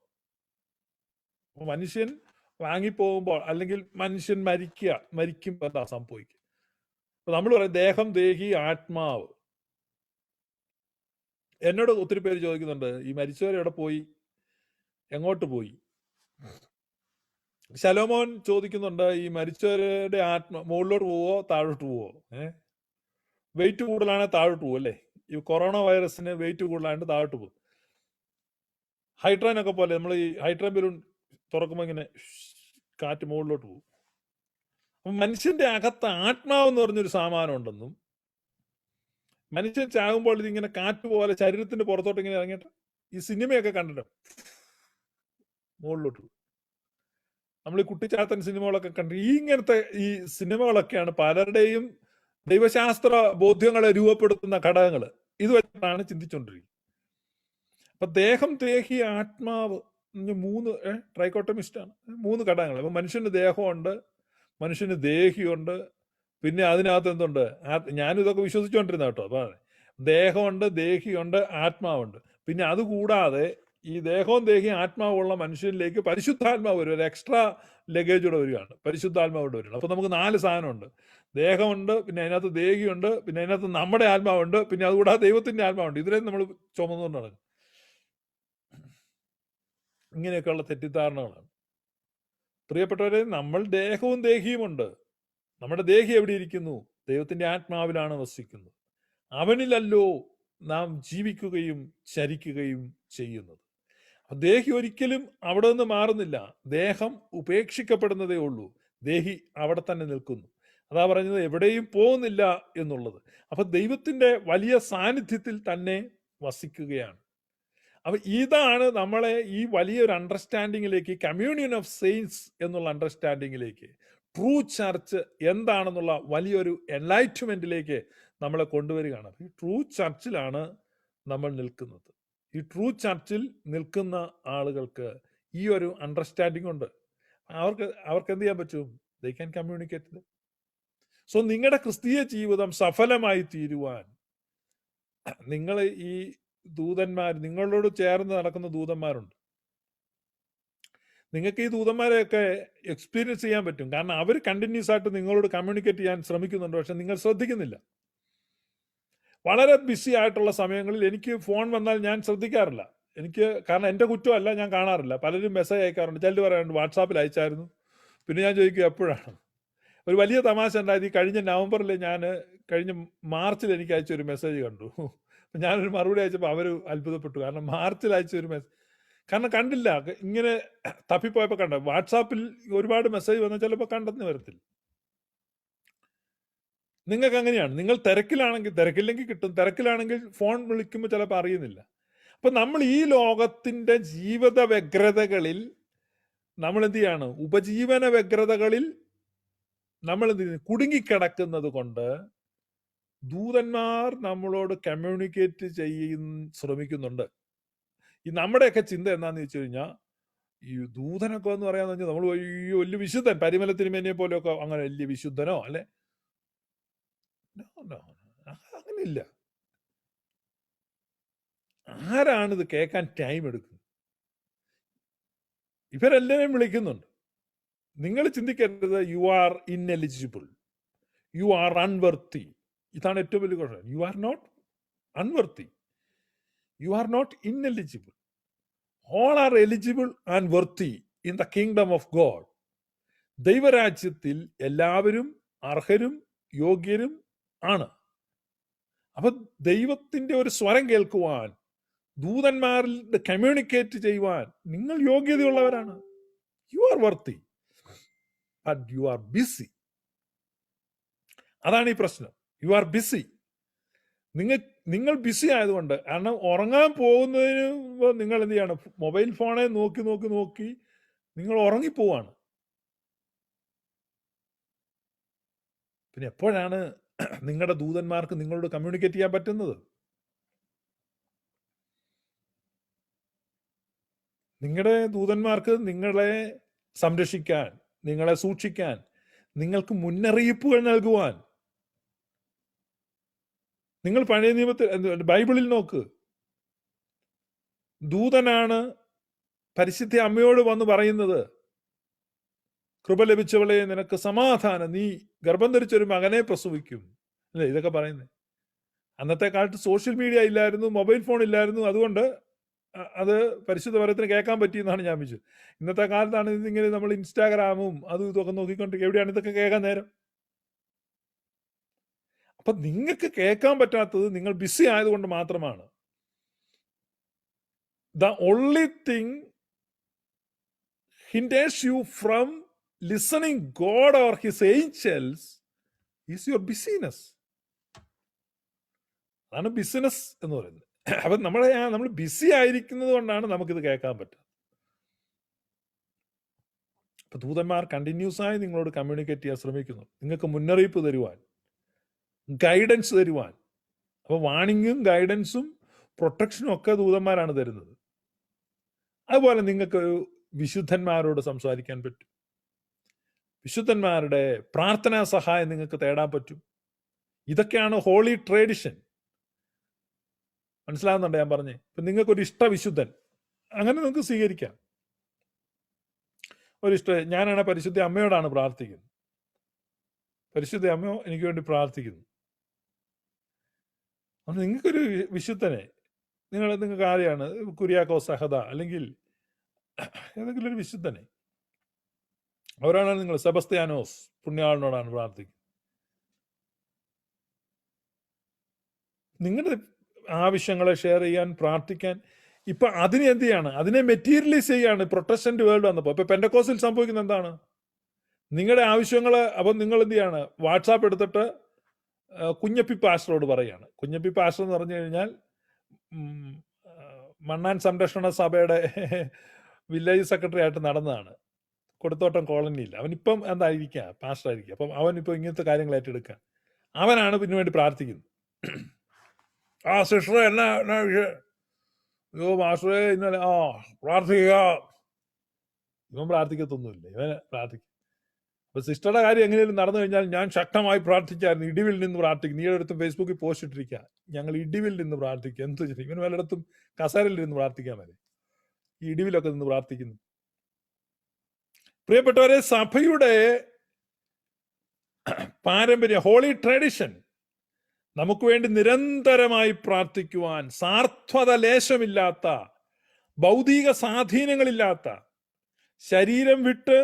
മനുഷ്യൻ വാങ്ങിപ്പോകുമ്പോൾ അല്ലെങ്കിൽ മനുഷ്യൻ മരിക്കുമ്പോൾ എന്താ സംഭവിക്കുക? അപ്പൊ നമ്മൾ പറയും ദേഹം, ദേഹി, ആത്മാവ്. എന്നോട് ഒത്തിരി പേര് ചോദിക്കുന്നുണ്ട്, ഈ മരിച്ചവരെവിടെ പോയി, എങ്ങോട്ട് പോയി? ശലോമോൻ ചോദിക്കുന്നുണ്ട്, ഈ മരിച്ചവരുടെ മുകളിലോട്ട് പോവോ താഴോട്ട് പോവോ? വെയിറ്റ് കൂടുതലാണ് താഴോട്ട് പോകും അല്ലേ? ഈ കൊറോണ വൈറസിന് വെയിറ്റ് കൂടുതലായിട്ട് താഴോട്ട് പോകും. ഹൈഡ്രൻ ഒക്കെ പോലെ നമ്മൾ ഈ ഹൈഡ്രൻ ബലൂൺ തുറക്കുമ്പോൾ ഇങ്ങനെ കാറ്റ് മുകളിലോട്ട് പോകും. അപ്പൊ മനുഷ്യന്റെ അകത്ത് ആത്മാവെന്ന് പറഞ്ഞൊരു സാമാനം ഉണ്ടെന്നും, മനുഷ്യൻ ചാകുമ്പോൾ ഇതിങ്ങനെ കാറ്റ് പോലെ ശരീരത്തിന്റെ പുറത്തോട്ട് ഇങ്ങനെ ഇറങ്ങിയിട്ട് ഈ സിനിമയൊക്കെ കണ്ടിട്ട് മുകളിലോട്ട് പോകും. നമ്മൾ ഈ കുട്ടിച്ചാത്തൻ സിനിമകളൊക്കെ കണ്ട് ഇങ്ങനത്തെ ഈ സിനിമകളൊക്കെയാണ് പലരുടെയും ദൈവശാസ്ത്ര ബോധ്യങ്ങളെ രൂപപ്പെടുത്തുന്ന ഘടകങ്ങൾ. ഇത് വെച്ചിട്ടാണ് ചിന്തിച്ചുകൊണ്ടിരിക്കുന്നത്. അപ്പൊ ദേഹം, ദേഹി, ആത്മാവ്, 3 ട്രൈക്കോട്ടമിസ്റ്റാണ്, 3 ഘടകങ്ങൾ. അപ്പൊ മനുഷ്യന് ദേഹമുണ്ട്, മനുഷ്യന് ദേഹിയുണ്ട്, പിന്നെ അതിനകത്ത് എന്തുണ്ട്? ഞാനും ഇതൊക്കെ വിശ്വസിച്ചുകൊണ്ടിരുന്ന കേട്ടോ. അപ്പൊ ദേഹമുണ്ട്, ദേഹിയുണ്ട്, ആത്മാവുണ്ട്. പിന്നെ അതുകൂടാതെ ഈ ദേഹവും ദേഹിയും ആത്മാവുള്ള മനുഷ്യനിലേക്ക് പരിശുദ്ധാത്മാവ് വരും, ഒരു എക്സ്ട്രാ ലഗേജോടെ വരികയാണ്, പരിശുദ്ധാത്മാവോടെ വരികയാണ്. അപ്പൊ നമുക്ക് 4 സാധനമുണ്ട്. ദേഹമുണ്ട്, പിന്നെ അതിനകത്ത് ദേഹിയുണ്ട്, പിന്നെ അതിനകത്ത് നമ്മുടെ ആത്മാവുണ്ട്, പിന്നെ അതുകൂടാതെ ദൈവത്തിന്റെ ആത്മാവുണ്ട്. ഇതിനെ നമ്മൾ ചുമന്നുകൊണ്ട് നടക്കും. ഇങ്ങനെയൊക്കെയുള്ള തെറ്റിദ്ധാരണകളാണ്. പ്രിയപ്പെട്ടവരെ, നമ്മൾ ദേഹവും ദേഹിയുമുണ്ട്. നമ്മുടെ ദേഹി എവിടെ ഇരിക്കുന്നു? ദൈവത്തിന്റെ ആത്മാവിലാണ് വസിക്കുന്നത്. അവനിലല്ലോ നാം ജീവിക്കുകയും ചരിക്കുകയും ചെയ്യുന്നത്. ദേഹി ഒരിക്കലും അവിടെ നിന്ന് മാറുന്നില്ല. ദേഹം ഉപേക്ഷിക്കപ്പെടുന്നതേ ഉള്ളൂ, ദേഹി അവിടെ തന്നെ നിൽക്കുന്നു. അതാ പറഞ്ഞത് എവിടെയും പോകുന്നില്ല എന്നുള്ളത്. അപ്പൊ ദൈവത്തിന്റെ വലിയ സാന്നിധ്യത്തിൽ തന്നെ വസിക്കുകയാണ്. അപ്പൊ ഇതാണ് നമ്മളെ ഈ വലിയൊരു അണ്ടർസ്റ്റാൻഡിങ്ങിലേക്ക്, കമ്മ്യൂണിയൻ ഓഫ് സെയിൻസ് എന്നുള്ള അണ്ടർസ്റ്റാൻഡിങ്ങിലേക്ക്, ട്രൂ ചർച്ച് എന്താണെന്നുള്ള വലിയൊരു എൻലൈറ്റ്മെന്റിലേക്ക് നമ്മളെ കൊണ്ടുവരികയാണ്. ഈ ട്രൂ ചർച്ചിലാണ് നമ്മൾ നിൽക്കുന്നത്. ഈ ട്രൂ ചർച്ചിൽ നിൽക്കുന്ന ആളുകൾക്ക് ഈ ഒരു അണ്ടർസ്റ്റാൻഡിങ് ഉണ്ട്. അവർക്ക് എന്ത് ചെയ്യാൻ പറ്റും? They can communicate. സോ നിങ്ങളുടെ ക്രിസ്തീയ ജീവിതം സഫലമായി തീരുവാൻ നിങ്ങൾ ഈ ദൂതന്മാർ, നിങ്ങളോട് ചേർന്ന് നടക്കുന്ന ദൂതന്മാരുണ്ട്. നിങ്ങൾക്ക് ഈ ദൂതന്മാരെയൊക്കെ എക്സ്പീരിയൻസ് ചെയ്യാൻ പറ്റും. കാരണം അവർ കണ്ടിന്യൂസ് ആയിട്ട് നിങ്ങളോട് കമ്മ്യൂണിക്കേറ്റ് ചെയ്യാൻ ശ്രമിക്കുന്നുണ്ട്. പക്ഷെ നിങ്ങൾ ശ്രദ്ധിക്കുന്നില്ല. വളരെ ബിസി ആയിട്ടുള്ള സമയങ്ങളിൽ എനിക്ക് ഫോൺ വന്നാൽ ഞാൻ ശ്രദ്ധിക്കാറില്ല. കാരണം എൻ്റെ കുറ്റമല്ല, ഞാൻ കാണാറില്ല. പലരും മെസ്സേജ് അയക്കാറുണ്ട്. ചിലർ പറയാറുണ്ട് വാട്സാപ്പിൽ അയച്ചായിരുന്നു, പിന്നെ ഞാൻ ചോദിക്കുക എപ്പോഴാണ്. ഒരു വലിയ തമാശ ഉണ്ടായത് ഈ കഴിഞ്ഞ നവംബറിൽ കഴിഞ്ഞ മാർച്ചിൽ എനിക്ക് അയച്ച ഒരു മെസ്സേജ് കണ്ടു. ഞാനൊരു മറുപടി അയച്ചപ്പോൾ അവർ അത്ഭുതപ്പെട്ടു. കാരണം മാർച്ചിൽ അയച്ച ഒരു മെസ്സേജ്, കാരണം കണ്ടില്ല, ഇങ്ങനെ തപ്പിപ്പോയപ്പോൾ കണ്ട. വാട്സാപ്പിൽ ഒരുപാട് മെസ്സേജ് വന്നാൽ ചിലപ്പോൾ കണ്ടെന്ന് വരത്തില്ല. നിങ്ങൾക്ക് അങ്ങനെയാണ്. നിങ്ങൾ തിരക്കില്ലെങ്കിൽ കിട്ടും, തിരക്കിലാണെങ്കിൽ ഫോൺ വിളിക്കുമ്പോൾ ചിലപ്പോൾ അറിയുന്നില്ല. അപ്പൊ നമ്മൾ ഈ ലോകത്തിന്റെ ജീവിത വ്യഗ്രതകളിൽ നമ്മൾ എന്ത് ചെയ്യാണ്? ഉപജീവന വ്യഗ്രതകളിൽ നമ്മൾ എന്ത് ചെയ്യുന്നു? കുടുങ്ങിക്കിടക്കുന്നത് കൊണ്ട് ദൂതന്മാർ നമ്മളോട് കമ്മ്യൂണിക്കേറ്റ് ശ്രമിക്കുന്നുണ്ട്. ഈ നമ്മുടെയൊക്കെ ചിന്ത എന്താന്ന് വെച്ച് കഴിഞ്ഞാൽ, ഈ ദൂതനൊക്കെ എന്ന് പറയാന്ന് വെച്ചാൽ നമ്മൾ വലിയ വിശുദ്ധൻ, പരിമല തിരുമേനിയെ പോലെയൊക്കെ അങ്ങനെ വലിയ വിശുദ്ധനോ അല്ലെ, അങ്ങനെയില്ല. ആരാണിത് കേൾക്കാൻ ടൈം എടുക്കുന്നത്? ഇവരെല്ലാവരെയും വിളിക്കുന്നുണ്ട്. നിങ്ങൾ ചിന്തിക്കരുത് you are ineligible, you are unworthy. ഇതാണ് ഏറ്റവും വലിയ കുഴപ്പം. You are not unworthy, you are not ineligible. All are eligible and worthy in the kingdom of God. ദൈവരാജ്യത്തിൽ എല്ലാവരും അർഹരും യോഗ്യരും ആണ്. അപ്പൊ ദൈവത്തിന്റെ ഒരു സ്വരം കേൾക്കുവാൻ, ദൂതന്മാരിൽ കമ്മ്യൂണിക്കേറ്റ് ചെയ്യുവാൻ നിങ്ങൾ യോഗ്യതയുള്ളവരാണ്. You are worthy, but you are busy. അതാണ് ഈ പ്രശ്നം. You are busy. നിങ്ങൾ ബിസി ആയതുകൊണ്ട്, കാരണം ഉറങ്ങാൻ പോകുന്നതിന് നിങ്ങൾ എന്ത് ചെയ്യാണ്? മൊബൈൽ ഫോണെ നോക്കി നിങ്ങൾ ഉറങ്ങിപ്പോവാണ്. പിന്നെ എപ്പോഴാണ് നിങ്ങളുടെ ദൂതന്മാർക്ക് നിങ്ങളോട് കമ്മ്യൂണിക്കേറ്റ് ചെയ്യാൻ പറ്റുന്നത്? നിങ്ങളുടെ ദൂതന്മാർക്ക് നിങ്ങളെ സംരക്ഷിക്കാൻ, നിങ്ങളെ സൂക്ഷിക്കാൻ, നിങ്ങൾക്ക് മുന്നറിയിപ്പുകൾ നൽകുവാൻ. നിങ്ങൾ പഴയ നിയമത്തിൽ ബൈബിളിൽ നോക്ക്, ദൂതനാണ് പരിശുദ്ധ അമ്മയോട് വന്ന് പറയുന്നത്, കൃപ ലഭിച്ചവളെ നിനക്ക് സമാധാനം, നീ ഗർഭം ധരിച്ചൊരു മകനെ പ്രസവിക്കും, അല്ലേ? ഇതൊക്കെ പറയുന്നത്. അന്നത്തെ കാലത്ത് സോഷ്യൽ മീഡിയ ഇല്ലായിരുന്നു, മൊബൈൽ ഫോൺ ഇല്ലായിരുന്നു. അതുകൊണ്ട് അത് പരിശുദ്ധ വരത്തിന് കേൾക്കാൻ പറ്റിയെന്നാണ് ഞാൻ വിചാരിച്ചത്. ഇന്നത്തെ കാലത്താണ് ഇതിങ്ങനെ നമ്മൾ ഇൻസ്റ്റാഗ്രാമും അതും ഇതൊക്കെ നോക്കിക്കൊണ്ട് എവിടെയാണ് ഇതൊക്കെ കേൾക്കാൻ നേരം? അപ്പൊ നിങ്ങൾക്ക് കേൾക്കാൻ പറ്റാത്തത് നിങ്ങൾ ബിസി ആയതുകൊണ്ട് മാത്രമാണ്. The only thing hinders you from listening God or his angels is your busyness. അതാണ് ബിസിനസ് എന്ന് പറയുന്നത്. അപ്പൊ നമ്മൾ ബിസി ആയിരിക്കുന്നത് കൊണ്ടാണ് നമുക്കിത് കേൾക്കാൻ പറ്റുന്നത്. അപ്പൊ ദൂതന്മാർ കണ്ടിന്യൂസ് ആയി നിങ്ങളോട് കമ്മ്യൂണിക്കേറ്റ് ചെയ്യാൻ ശ്രമിക്കുന്നു, നിങ്ങൾക്ക് മുന്നറിയിപ്പ് തരുവാൻ, ഗൈഡൻസ് തരുവാൻ. അപ്പൊ വാണിങ്ങും ഗൈഡൻസും പ്രൊട്ടക്ഷനും ഒക്കെ ദൂതന്മാരാണ് തരുന്നത്. അതുപോലെ നിങ്ങൾക്കൊരു വിശുദ്ധന്മാരോട് സംസാരിക്കാൻ പറ്റും, വിശുദ്ധന്മാരുടെ പ്രാർത്ഥനാ സഹായം നിങ്ങൾക്ക് തേടാൻ പറ്റും. ഇതൊക്കെയാണ് ഹോളി ട്രേഡിഷൻ. മനസ്സിലാകുന്നുണ്ട് ഞാൻ പറഞ്ഞേ? ഇപ്പൊ നിങ്ങൾക്കൊരു ഇഷ്ടവിശുദ്ധൻ അങ്ങനെ നിങ്ങൾക്ക് സ്വീകരിക്കാം. ഞാനാണ് പരിശുദ്ധ അമ്മയോടാണ് പ്രാർത്ഥിക്കുന്നത്, പരിശുദ്ധ അമ്മയോ എനിക്ക് വേണ്ടി പ്രാർത്ഥിക്കുന്നു. അപ്പൊ നിങ്ങൾക്കൊരു വിശുദ്ധനെ നിങ്ങൾക്ക് ആരെയാണ്? കുര്യാക്കോസ് സഹദ അല്ലെങ്കിൽ ഏതെങ്കിലും ഒരു വിശുദ്ധനെ, അവരാണ് നിങ്ങൾ. സെബസ്ത്യാനോസ് പുണ്യാളനോടാണ് പ്രാർത്ഥിക്കുന്നത്. നിങ്ങളുടെ ആവശ്യങ്ങളെ ഷെയർ ചെയ്യാൻ, പ്രാർത്ഥിക്കാൻ. ഇപ്പൊ അതിനെ എന്ത് ചെയ്യാണ്? അതിനെ മെറ്റീരിയലൈസ് ചെയ്യാണ് പ്രൊട്ടസ്റ്റന്റ് വേൾഡ് വന്നപ്പോൾ. ഇപ്പൊ പെന്റക്കോസ്റ്റിൽ സംഭവിക്കുന്നത് എന്താണ്? നിങ്ങളുടെ ആവശ്യങ്ങള് അപ്പം നിങ്ങൾ എന്ത് ചെയ്യാണ്? വാട്സാപ്പ് എടുത്തിട്ട് കുഞ്ഞപ്പി പാസ്റ്ററോട് പറയാണ്. കുഞ്ഞപ്പി പാസ്റ്റർ എന്ന് പറഞ്ഞു കഴിഞ്ഞാൽ മണ്ണാൻ സംരക്ഷണ സഭയുടെ വില്ലേജ് സെക്രട്ടറി ആയിട്ട് നടന്നതാണ് കൊടുത്തോട്ടം കോളനിയിൽ. അവനിപ്പം എന്തായിരിക്കുക? പാസ്റ്റർ ആയിരിക്കുക. അപ്പം അവനിപ്പോൾ ഇങ്ങനത്തെ കാര്യങ്ങൾ ഏറ്റെടുക്കുക. അവനാണ് പിന്നെ വേണ്ടി പ്രാർത്ഥിക്കുന്നത്. ആ സിസ്റ്ററെ എന്നാ വിഷയം? അയ്യോ മാസ്റ്ററെ ഇന്നലെ പ്രാർത്ഥിക്കുക. ഇവൻ പ്രാർത്ഥിക്കത്തൊന്നുമില്ല, ഇവൻ പ്രാർത്ഥിക്കും. അപ്പൊ സിസ്റ്ററുടെ കാര്യം എങ്ങനെയും നടന്നു കഴിഞ്ഞാൽ ഞാൻ ശക്തമായി പ്രാർത്ഥിച്ചായിരുന്നു, ഇടിവിൽ നിന്ന് പ്രാർത്ഥിക്കും. നീ അടുത്തും ഫേസ്ബുക്കിൽ പോസ്റ്റ് ഇട്ടിരിക്കുക, ഞങ്ങൾ ഇടിവിൽ നിന്ന് പ്രാർത്ഥിക്കുക. എന്ത് വെച്ചിട്ട് ഇവൻ വല്ലയിടത്തും കസേരയിൽ നിന്ന് പ്രാർത്ഥിക്കാൻ മതി, ഈ ഇടിവിലൊക്കെ നിന്ന് പ്രാർത്ഥിക്കുന്നു. പ്രിയപ്പെട്ടവരെ, സഭയുടെ പാരമ്പര്യം, ഹോളി ട്രഡീഷൻ നമുക്ക് വേണ്ടി നിരന്തരമായി പ്രാർത്ഥിക്കുവാൻ, സാർത്ഥത ലേശമില്ലാത്ത, ഭൗതിക സ്വാധീനങ്ങളില്ലാത്ത, ശരീരം വിട്ട്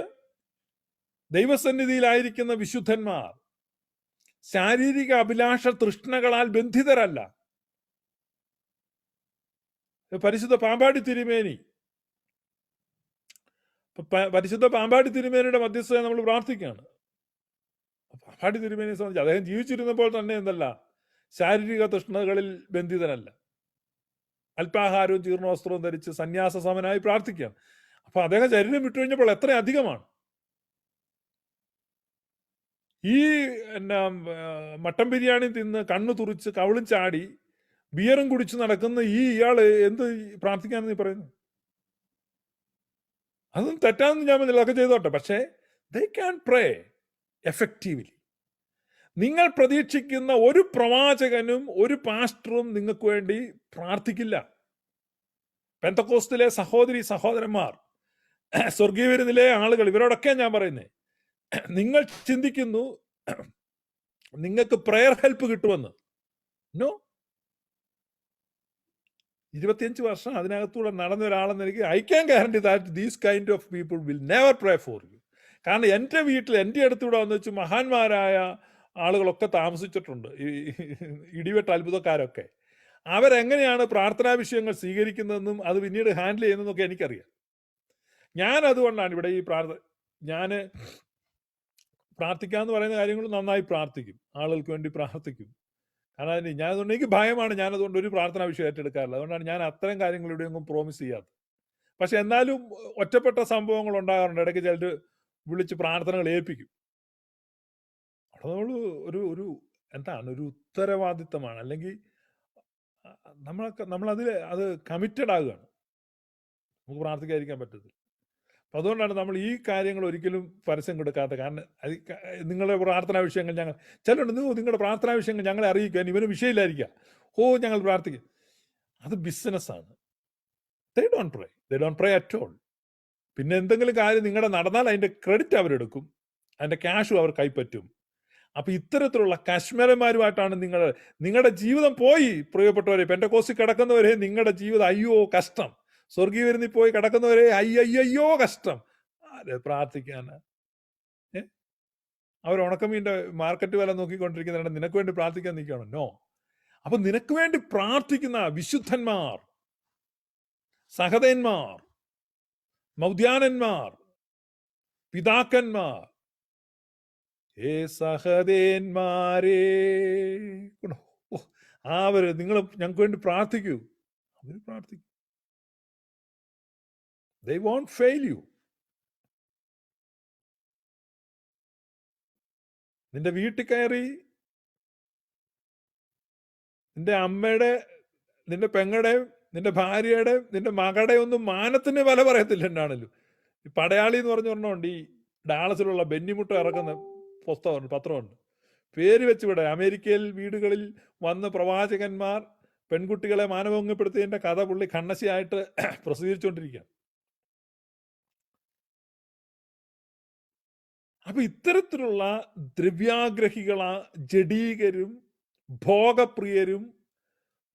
ദൈവസന്നിധിയിലായിരിക്കുന്ന വിശുദ്ധന്മാർ ശാരീരിക അഭിലാഷ തൃഷ്ണകളാൽ ബന്ധിതരല്ല. പരിശുദ്ധ പാമ്പാടി തിരുമേനി, പരിശുദ്ധ പാമ്പാടി തിരുമേനിയുടെ മധ്യസ്ഥത നമ്മൾ പ്രാർത്ഥിക്കുകയാണ്. പാമ്പാടി തിരുമേനിയെ സംബന്ധിച്ച് അദ്ദേഹം ജീവിച്ചിരുന്നപ്പോൾ തന്നെ എന്തല്ല, ശാരീരിക തൃഷ്ണകളിൽ ബന്ധിതനല്ല. അല്പാഹാരവും ജീർണവസ്ത്രവും ധരിച്ച് സന്യാസ സമനായി പ്രാർത്ഥിക്കുകയാണ്. അപ്പൊ അദ്ദേഹം ശരീരം വിട്ടുകഴിഞ്ഞപ്പോൾ എത്ര അധികമാണ്. ഈ മട്ടൻ ബിരിയാണി തിന്ന് കണ്ണു തുറിച്ച് കവിളും ചാടി ബിയറും കുടിച്ച് നടക്കുന്ന ഇയാള് എന്ത് പ്രാർത്ഥിക്കാന്ന് നീ പറയുന്നു? അതൊന്നും തെറ്റാന്ന് ഞാൻ ഇതൊക്കെ ചെയ്തോട്ടെ, പക്ഷേ ദേ ക്യാൻ പ്രേ എഫക്റ്റീവ്ലി. നിങ്ങൾ പ്രതീക്ഷിക്കുന്ന ഒരു പ്രവാചകനും ഒരു പാസ്റ്ററും നിങ്ങൾക്ക് വേണ്ടി പ്രാർത്ഥിക്കില്ല. പെന്തക്കോസ്തിലെ സഹോദരി സഹോദരന്മാർ, സ്വർഗീയ വിരുന്നിലെ ആളുകൾ, ഇവരോടൊക്കെ ഞാൻ പറയുന്നേ, നിങ്ങൾ ചിന്തിക്കുന്നു നിങ്ങൾക്ക് പ്രയർ ഹെൽപ്പ് കിട്ടുമെന്ന്. നോ. 25 വർഷം അതിനകത്തൂടെ നടന്ന ഒരാളെന്ന് എനിക്ക് I can guarantee that these kind of people will never pray for you. കാരണം എൻ്റെ വീട്ടിൽ, എൻ്റെ അടുത്തൂടെ വന്ന് വെച്ച് മഹാന്മാരായ ആളുകളൊക്കെ താമസിച്ചിട്ടുണ്ട്, ഈ ഇടിവെട്ട് അത്ഭുതക്കാരൊക്കെ. അവരെങ്ങനെയാണ് പ്രാർത്ഥനാ വിഷയങ്ങൾ സ്വീകരിക്കുന്നതെന്നും അത് പിന്നീട് ഹാൻഡിൽ ചെയ്യുന്നതെന്നൊക്കെ എനിക്കറിയാം. ഞാൻ അതുകൊണ്ടാണ് ഇവിടെ ഈ ഞാൻ പ്രാർത്ഥിക്കാന്ന് പറയുന്ന കാര്യങ്ങൾ നന്നായി പ്രാർത്ഥിക്കും, ആളുകൾക്ക് വേണ്ടി പ്രാർത്ഥിക്കും. കാരണം ഞാനതുകൊണ്ട് എനിക്ക് ഭയമാണ്, ഞാനതുകൊണ്ട് ഒരു പ്രാർത്ഥനാ വിഷയം ഏറ്റെടുക്കാറില്ല. അതുകൊണ്ടാണ് ഞാൻ അത്തരം കാര്യങ്ങൾ ഇവിടെയൊന്നും പ്രോമിസ് ചെയ്യാത്തത്. പക്ഷെ എന്നാലും ഒറ്റപ്പെട്ട സംഭവങ്ങൾ ഉണ്ടാകാറുണ്ട്. ഇടയ്ക്ക് ചിലർ വിളിച്ച് പ്രാർത്ഥനകൾ ഏൽപ്പിക്കും. അവിടെ നമ്മൾ ഒരു എന്താണ്, ഒരു ഉത്തരവാദിത്തമാണ്, അല്ലെങ്കിൽ നമ്മളതിൽ അത് കമ്മിറ്റഡ് ആകുകയാണ്. നമുക്ക് പ്രാർത്ഥിക്കാതിരിക്കാൻ പറ്റത്തില്ല. അപ്പം അതുകൊണ്ടാണ് നമ്മൾ ഈ കാര്യങ്ങൾ ഒരിക്കലും പരസ്യം കൊടുക്കാത്ത. കാരണം നിങ്ങളുടെ പ്രാർത്ഥനാ വിഷയങ്ങൾ ഞങ്ങൾ ചിലരുണ്ട്, നിങ്ങളുടെ പ്രാർത്ഥനാ വിഷയങ്ങൾ ഞങ്ങളെ അറിയിക്കാൻ ഇവന് വിഷയമില്ലായിരിക്കുക, ഞങ്ങൾ പ്രാർത്ഥിക്കും. അത് ബിസിനസ്സാണ്. They don't pray at all. പിന്നെ എന്തെങ്കിലും കാര്യം നിങ്ങളുടെ നടന്നാൽ അതിൻ്റെ ക്രെഡിറ്റ് അവരെടുക്കും, അതിൻ്റെ ക്യാഷും അവർ കൈപ്പറ്റും. അപ്പൊ ഇത്തരത്തിലുള്ള കശ്മീരന്മാരുമായിട്ടാണ് നിങ്ങളുടെ ജീവിതം പോയി. പ്രിയപ്പെട്ടവരെ, പെന്തക്കോസ്തിൽ കിടക്കുന്നവരെ നിങ്ങളുടെ ജീവിതം അയ്യോ കഷ്ടം. സ്വർഗീയ വിരുന്നിൽ പോയി കിടക്കുന്നവരെ അയ്യോ കഷ്ടം. പ്രാർത്ഥിക്കാന് അവർ ഉണക്കമീൻ്റെ മാർക്കറ്റ് വില നോക്കിക്കൊണ്ടിരിക്കുന്നുണ്ട്, നിനക്ക് വേണ്ടി പ്രാർത്ഥിക്കാൻ നിൽക്കണം. നോ. അപ്പൊ നിനക്ക് വേണ്ടി പ്രാർത്ഥിക്കുന്ന വിശുദ്ധന്മാർ, സഹതന്മാർ, മൗദ്യാനന്മാർ, പിതാക്കന്മാർ, സഹദേന്മാരെ, അവര് നിങ്ങൾ ഞങ്ങൾക്ക് വേണ്ടി പ്രാർത്ഥിക്കൂ. അവർ പ്രാർത്ഥിക്കും. They won't fail you. നിന്റെ വീട്ടിൽ കയറി നിന്റെ അമ്മയുടെ, നിന്റെ പെങ്ങളുടെ, നിന്റെ ഭാര്യയുടെ, നിന്റെ മകളുടെ ഒന്നും മാനത്തിന് വില പറയത്തില്ല. എന്നാണല്ലോ ഈ പടയാളി എന്ന് പറഞ്ഞുകൊണ്ട് ഈ ഡാളസിലുള്ള ബെന്നിമുട്ട ഇറക്കുന്ന പത്രമുണ്ട്, പേര് വെച്ച് വിടാം. അമേരിക്കയിൽ വീടുകളിൽ വന്ന് പ്രവാചകന്മാർ പെൺകുട്ടികളെ മാനഭംഗപ്പെടുത്തിയതിന്റെ കഥ പുള്ളി കണ്ണശിയായിട്ട് പ്രസിദ്ധീകരിച്ചുകൊണ്ടിരിക്കുക. അപ്പൊ ഇത്തരത്തിലുള്ള ദ്രവ്യാഗ്രഹികളാ, ജഡീകരും ഭോഗപ്രിയരും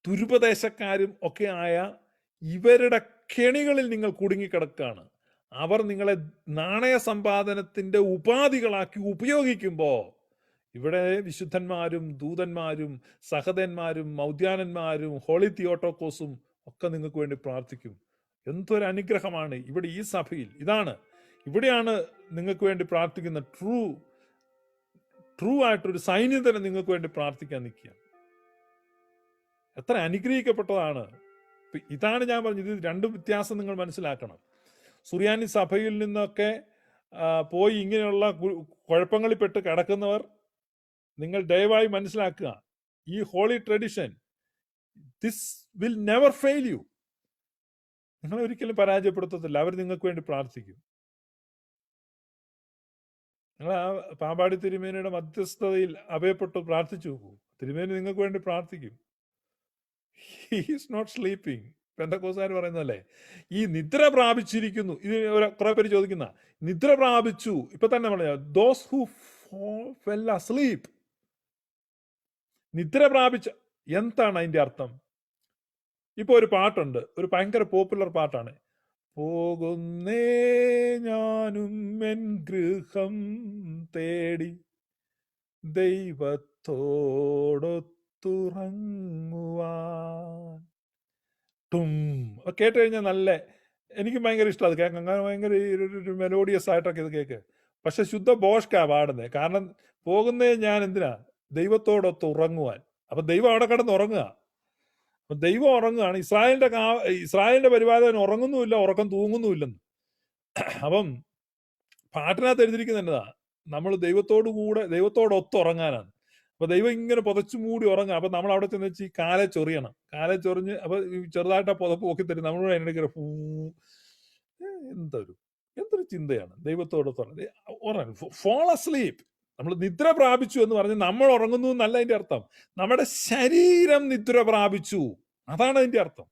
ദുരുപദേശക്കാരും ഒക്കെ ആയ ഇവരുടെ കെണികളിൽ നിങ്ങൾ കുടുങ്ങിക്കിടക്കുകയാണ്. അവർ നിങ്ങളെ നാണയ സമ്പാദനത്തിന്റെ ഉപാധികളാക്കി ഉപയോഗിക്കുമ്പോൾ ഇവിടെ വിശുദ്ധന്മാരും ദൂതന്മാരും സഹതന്മാരും മൗദ്യാനന്മാരും ഹോളി തിയോട്ടോക്കോസും ഒക്കെ നിങ്ങൾക്ക് വേണ്ടി പ്രാർത്ഥിക്കും. എന്തൊരു അനുഗ്രഹമാണ് ഇവിടെ ഈ സഭയിൽ. ഇവിടെയാണ് നിങ്ങൾക്ക് വേണ്ടി പ്രാർത്ഥിക്കുന്ന ട്രൂ ആയിട്ടൊരു സൈന്യത്തിനെ നിങ്ങൾക്ക് വേണ്ടി പ്രാർത്ഥിക്കാൻ നിൽക്കുക. എത്ര അനുഗ്രഹിക്കപ്പെട്ടതാണ്. ഇതാണ് ഞാൻ പറഞ്ഞത്, ഇത് രണ്ടും വ്യത്യാസം നിങ്ങൾ മനസ്സിലാക്കണം. സുറിയാനി സഭയിൽ നിന്നൊക്കെ പോയി ഇങ്ങനെയുള്ള കുഴപ്പങ്ങളിൽപ്പെട്ട് കിടക്കുന്നവർ, നിങ്ങൾ ദയവായി മനസ്സിലാക്കുക, ഈ holy tradition, this will never fail you. നിങ്ങളെ ഒരിക്കലും പരാജയപ്പെടുത്തത്തില്ല. അവർ നിങ്ങൾക്ക് വേണ്ടി പ്രാർത്ഥിക്കും. നിങ്ങൾ ആ പാമ്പാടി തിരുമേനിയുടെ മധ്യസ്ഥതയിൽ അഭയപ്പെട്ട് പ്രാർത്ഥിച്ചു നോക്കൂ. തിരുമേനി നിങ്ങൾക്ക് വേണ്ടി പ്രാർത്ഥിക്കും. He is not sleeping. പെന്തക്കോസ്തുകാർ പറയുന്നല്ലേ, ഈ നിദ്ര പ്രാപിച്ചിരിക്കുന്നു. ഇത് കുറെ പേര് ചോദിക്കുന്ന, നിദ്ര പ്രാപിച്ചു. ഇപ്പൊ തന്നെ പറഞ്ഞ ദോസ് ഹു ഫെൽ അസ്ലീപ്. നിദ്ര പ്രാപിച്ച എന്താണ് അതിന്റെ അർത്ഥം? ഇപ്പൊ ഒരു പാട്ടുണ്ട്, ഒരു ഭയങ്കര പോപ്പുലർ പാട്ടാണ്, പോകുന്നേ ഞാനും എൻ ഗൃഹം തേടി ദൈവത്തോടൊത്തുറങ്ങുവാൻ. ടും കേട്ട് കഴിഞ്ഞാൽ നല്ല, എനിക്ക് ഭയങ്കര ഇഷ്ടം അത് കേൾക്കാം. അങ്ങനെ ഭയങ്കര ഒരു മെലോഡിയസ് ആയിട്ടൊക്കെ ഇത് കേൾക്ക്. പക്ഷെ ശുദ്ധ ബോഷ്കാ പാടുന്നത്. കാരണം പോകുന്നേ ഞാൻ എന്തിനാ? ദൈവത്തോടൊത്ത് ഉറങ്ങുവാൻ. അപ്പൊ ദൈവം അവിടെ കിടന്ന് ഉറങ്ങുക. അപ്പൊ ദൈവം ഉറങ്ങുകയാണ്. ഇസ്രായേലിന്റെ പരിപാലകൻ ഉറങ്ങുന്നുമില്ല, ഉറക്കം തൂങ്ങുന്നുമില്ലെന്ന്. അപ്പം പാട്ടിനകത്ത് എഴുതിയിരിക്കുന്നത് എന്നതാ? നമ്മൾ ദൈവത്തോടൊത്ത് ഉറങ്ങാനാണ്. അപ്പൊ ദൈവം ഇങ്ങനെ പുതച്ചു മൂടി ഉറങ്ങുക. അപ്പൊ നമ്മൾ അവിടെ ചെന്ന് വെച്ച് ഈ കാലെ ചൊറിയണം. കാലെ ചൊറിഞ്ഞ് അപ്പൊ ചെറുതായിട്ട് ആ പുതപ്പ് പൊക്കി തരും. നമ്മളോട് അതിനിടയ്ക്ക് എന്തൊരു ചിന്തയാണ് ദൈവത്തോടൊത്ത് ഉറങ്ങും. Fall asleep. നമ്മൾ നിദ്ര പ്രാപിച്ചു എന്ന് പറഞ്ഞ് നമ്മൾ ഉറങ്ങുന്നു എന്നല്ല അതിന്റെ അർത്ഥം. നമ്മുടെ ശരീരം നിദ്ര പ്രാപിച്ചു, അതാണ് അതിന്റെ അർത്ഥം.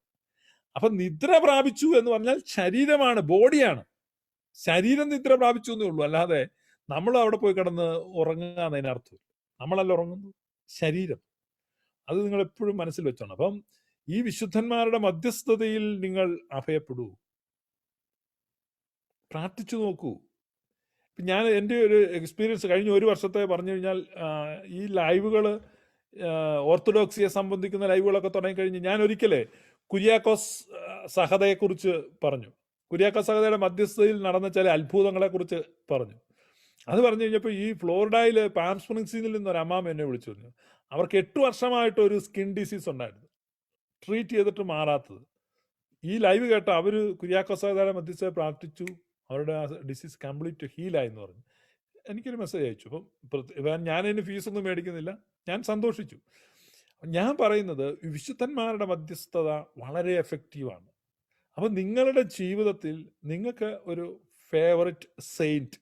അപ്പൊ നിദ്ര പ്രാപിച്ചു എന്ന് പറഞ്ഞാൽ ശരീരമാണ്, ബോഡിയാണ്. ശരീരം നിദ്ര പ്രാപിച്ചു എന്നേ ഉള്ളൂ. അല്ലാതെ നമ്മൾ അവിടെ പോയി കിടന്ന് ഉറങ്ങുക എന്നതിനർത്ഥം. നമ്മളല്ല ഉറങ്ങുന്നു, ശരീരം. അത് നിങ്ങൾ എപ്പോഴും മനസ്സിൽ വെച്ചോണം. അപ്പം ഈ വിശുദ്ധന്മാരുടെ മധ്യസ്ഥതയിൽ നിങ്ങൾ അഭയപ്പെടൂ, പ്രാർത്ഥിച്ചു നോക്കൂ. ഞാൻ എൻ്റെ ഒരു എക്സ്പീരിയൻസ് കഴിഞ്ഞ ഒരു വർഷത്തെ പറഞ്ഞു കഴിഞ്ഞാൽ, ഈ ലൈവുകൾ, ഓർത്തഡോക്സിയെ സംബന്ധിക്കുന്ന ലൈവുകളൊക്കെ തുടങ്ങിക്കഴിഞ്ഞ് ഞാൻ ഒരിക്കലേ കുര്യാക്കോസ് സഹതയെക്കുറിച്ച് പറഞ്ഞു. കുര്യാക്കോസ് സഹതയുടെ മധ്യസ്ഥതയിൽ നടന്ന ചില അത്ഭുതങ്ങളെക്കുറിച്ച് പറഞ്ഞു. അത് പറഞ്ഞു കഴിഞ്ഞപ്പോൾ ഈ ഫ്ലോറിഡയിൽ പാം സ്പ്രിങ്സിൽ നിന്ന് ഒരു അമ്മാമ എന്നെ വിളിച്ചു പറഞ്ഞു. അവർക്ക് 8 വർഷമായിട്ട് ഒരു സ്കിൻ ഡിസീസ് ഉണ്ടായിരുന്നു, ട്രീറ്റ് ചെയ്തിട്ട് മാറാത്തത്. ഈ ലൈവ് കേട്ട അവർ കുര്യാക്കോസ് സഹതയുടെ മധ്യസ്ഥത പ്രാർത്ഥിച്ചു, അവരുടെ ഡിസീസ് കംപ്ലീറ്റ് ഹീലായി എന്ന് പറഞ്ഞു. എനിക്കൊരു മെസ്സേജ് അയച്ചു. അപ്പം ഞാനതിന് ഫീസൊന്നും മേടിക്കുന്നില്ല, ഞാൻ സന്തോഷിച്ചു. ഞാൻ പറയുന്നത് വിശുദ്ധന്മാരുടെ മധ്യസ്ഥത വളരെ എഫക്റ്റീവാണ്. അപ്പം നിങ്ങളുടെ ജീവിതത്തിൽ നിങ്ങൾക്ക് ഒരു ഫേവററ്റ് സെയിൻറ്റ്,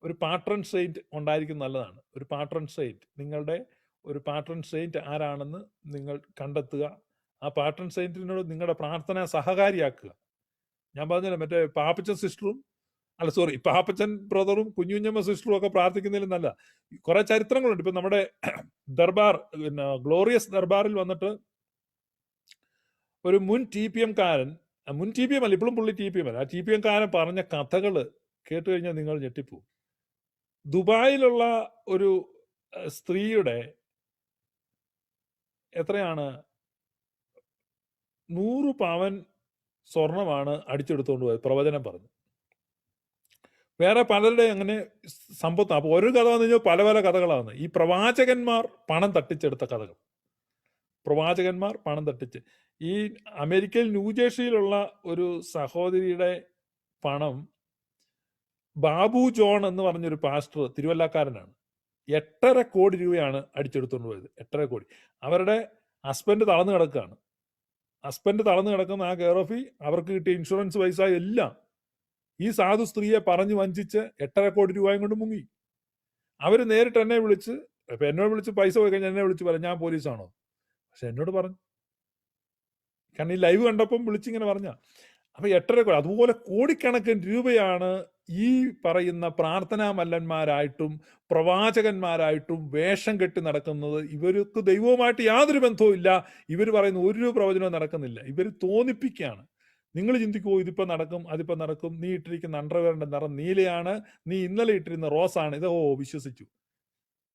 ഒരു പാട്രൺ സെയിൻറ്റ് ഉണ്ടായിരിക്കും, നല്ലതാണ്. ഒരു പാട്രൺ സെയിൻറ്റ്, നിങ്ങളുടെ ഒരു പാട്രൺ സെയിൻറ്റ് ആരാണെന്ന് നിങ്ങൾ കണ്ടെത്തുക. ആ പാട്രൺ സെയിൻറ്റിനോട് നിങ്ങളുടെ പ്രാർത്ഥന സഹകാരിയാക്കുക. ഞാൻ പറഞ്ഞില്ല, മറ്റേ പാപ്പച്ചൻ സിസ്റ്ററും പാപ്പച്ചൻ ബ്രദറും കുഞ്ഞുഞ്ഞമ്മ സിസ്റ്ററും ഒക്കെ പ്രാർത്ഥിക്കുന്നതിൽ നല്ല കുറെ ചരിത്രങ്ങളുണ്ട്. ഇപ്പൊ നമ്മുടെ ദർബാർ, പിന്നെ ഗ്ലോറിയസ് ദർബാറിൽ വന്നിട്ട് ഒരു മുൻ TPM കാരൻ, മുൻ TPM അല്ല, ഇപ്പോഴും പുള്ളി TPM അല്ല, ആ TPM കാരൻ പറഞ്ഞ കഥകൾ കേട്ട് കഴിഞ്ഞാൽ നിങ്ങൾ ഞെട്ടിപ്പോവും. ദുബായിലുള്ള ഒരു സ്ത്രീയുടെ എത്രയാണ് 100 പവൻ സ്വർണമാണ് അടിച്ചെടുത്തുകൊണ്ട് പോയത്, പ്രവചനം പറഞ്ഞു. വേറെ പലരുടെ അങ്ങനെ സമ്പത്ത്. അപ്പോൾ ഒരു കഥ വന്നു കഴിഞ്ഞാൽ പല പല കഥകളാണ്. ഈ പ്രവാചകന്മാർ പണം തട്ടിച്ചെടുത്ത കഥകൾ. പ്രവാചകന്മാർ പണം തട്ടിച്ച്, ഈ അമേരിക്കയിൽ ന്യൂജേഴ്സിയിലുള്ള ഒരു സഹോദരിയുടെ പണം ബാബു ജോൺ എന്ന് പറഞ്ഞൊരു പാസ്റ്റർ, തിരുവല്ലക്കാരനാണ്, 8.5 കോടി രൂപയാണ് അടിച്ചെടുത്തുകൊണ്ട് പോയത്. 8.5 കോടി. അവരുടെ ഹസ്ബൻഡ് തളർന്നു കിടക്കുകയാണ്. ഹസ്ബൻഡ് തളർന്നു കിടക്കുന്ന ആ കെയർ ഓഫ് അവർക്ക് കിട്ടിയ ഇൻഷുറൻസ് പൈസ എല്ലാം ഈ സാധു സ്ത്രീയെ പറഞ്ഞു വഞ്ചിച്ച് 8.5 കോടി രൂപയും കൊണ്ട് മുങ്ങി. അവർ നേരിട്ട് എന്നെ വിളിച്ച്, ഇപ്പൊ എന്നോട് വിളിച്ച് പൈസ പോയി കഴിഞ്ഞാൽ എന്നെ വിളിച്ച് പറയാം ഞാൻ പോലീസാണോ? പക്ഷെ എന്നോട് പറഞ്ഞു, കാരണം ഈ ലൈവ് കണ്ടപ്പം വിളിച്ചിങ്ങനെ പറഞ്ഞ. അപ്പൊ 8.5 കോടി, അതുപോലെ കോടിക്കണക്കിന് രൂപയാണ് ഈ പറയുന്ന പ്രാർത്ഥനാ മല്ലന്മാരായിട്ടും പ്രവാചകന്മാരായിട്ടും വേഷം കെട്ടി നടക്കുന്നത്. ഇവർക്ക് ദൈവവുമായിട്ട് യാതൊരു ബന്ധവും ഇല്ല. ഇവർ പറയുന്ന ഒരു പ്രവചനവും നടക്കുന്നില്ല. ഇവർ തോന്നിപ്പിക്കുകയാണ്. നിങ്ങൾ ചിന്തിക്കുമോ ഇതിപ്പോൾ നടക്കും, അതിപ്പോൾ നടക്കും, നീ ഇട്ടിരിക്കുന്ന അണ്ടർവെയറിന്റെ നിറം നീലയാണ്, നീ ഇന്നലെ ഇട്ടിരുന്ന റോസാണ്, ഇത് വിശ്വസിച്ചു.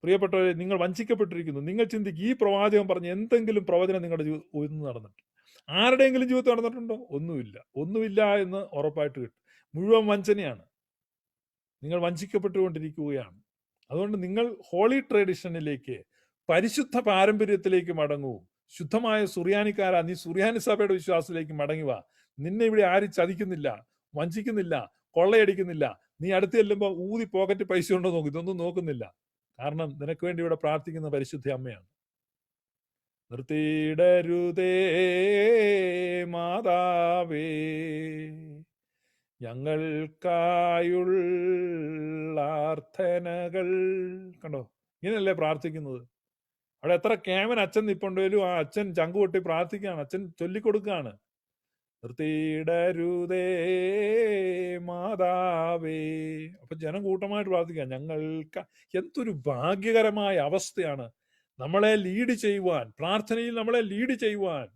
പ്രിയപ്പെട്ടവരെ, നിങ്ങൾ വഞ്ചിക്കപ്പെട്ടിരിക്കുന്നു. നിങ്ങൾ ചിന്തിക്കും, ഈ പ്രവാചകൻ പറഞ്ഞ എന്തെങ്കിലും പ്രവചനം നിങ്ങളുടെ ജീവിതത്തിൽ നടന്നിട്ടുണ്ട്? ആരുടെയെങ്കിലും ജീവിതത്തിൽ നടന്നിട്ടുണ്ടോ? ഒന്നുമില്ല എന്ന് ഉറപ്പായിട്ട് കിട്ടും. മുഴുവൻ വഞ്ചനയാണ്. നിങ്ങൾ വഞ്ചിക്കപ്പെട്ടുകൊണ്ടിരിക്കുകയാണ്. അതുകൊണ്ട് നിങ്ങൾ ഹോളി ട്രഡീഷനിലേക്ക്, പരിശുദ്ധ പാരമ്പര്യത്തിലേക്ക് മടങ്ങൂ. ശുദ്ധമായ സുറിയാനിക്കാരാ, നീ സുറിയാനി സഭയുടെ വിശ്വാസത്തിലേക്ക് മടങ്ങുക. നിന്നെ ഇവിടെ ആരും ചതിക്കുന്നില്ല, വഞ്ചിക്കുന്നില്ല, കൊള്ളയടിക്കുന്നില്ല. നീ അടുത്ത് ചെല്ലുമ്പോൾ ഊതി പോക്കറ്റ് പൈസ ഉണ്ടോ നോക്കും, ഇതൊന്നും നോക്കുന്നില്ല. കാരണം നിനക്ക് വേണ്ടി ഇവിടെ പ്രാർത്ഥിക്കുന്ന പരിശുദ്ധ അമ്മയാണ്. നിർത്തിയിടരുതേ മാതാവേ ഞങ്ങൾക്കായുള്ള പ്രാർത്ഥനകൾ. കണ്ടോ, ഇങ്ങനെയല്ലേ പ്രാർത്ഥിക്കുന്നത്? അവിടെ എത്ര കേമൻ അച്ഛൻ നിപ്പുണ്ടെങ്കിലും ആ അച്ഛൻ ചങ്കുപൊട്ടി പ്രാർത്ഥിക്കുകയാണ്, അച്ഛൻ ചൊല്ലിക്കൊടുക്കുകയാണ്. നിർത്തിയിടരുതേ മാതാവേ. അപ്പൊ ജനം കൂട്ടമായിട്ട് പ്രാർത്ഥിക്കുക, ഞങ്ങൾക്ക്. എന്തൊരു ഭാഗ്യകരമായ അവസ്ഥയാണ് നമ്മളെ ലീഡ് ചെയ്യുവാൻ, പ്രാർത്ഥനയിൽ നമ്മളെ ലീഡ് ചെയ്യുവാൻ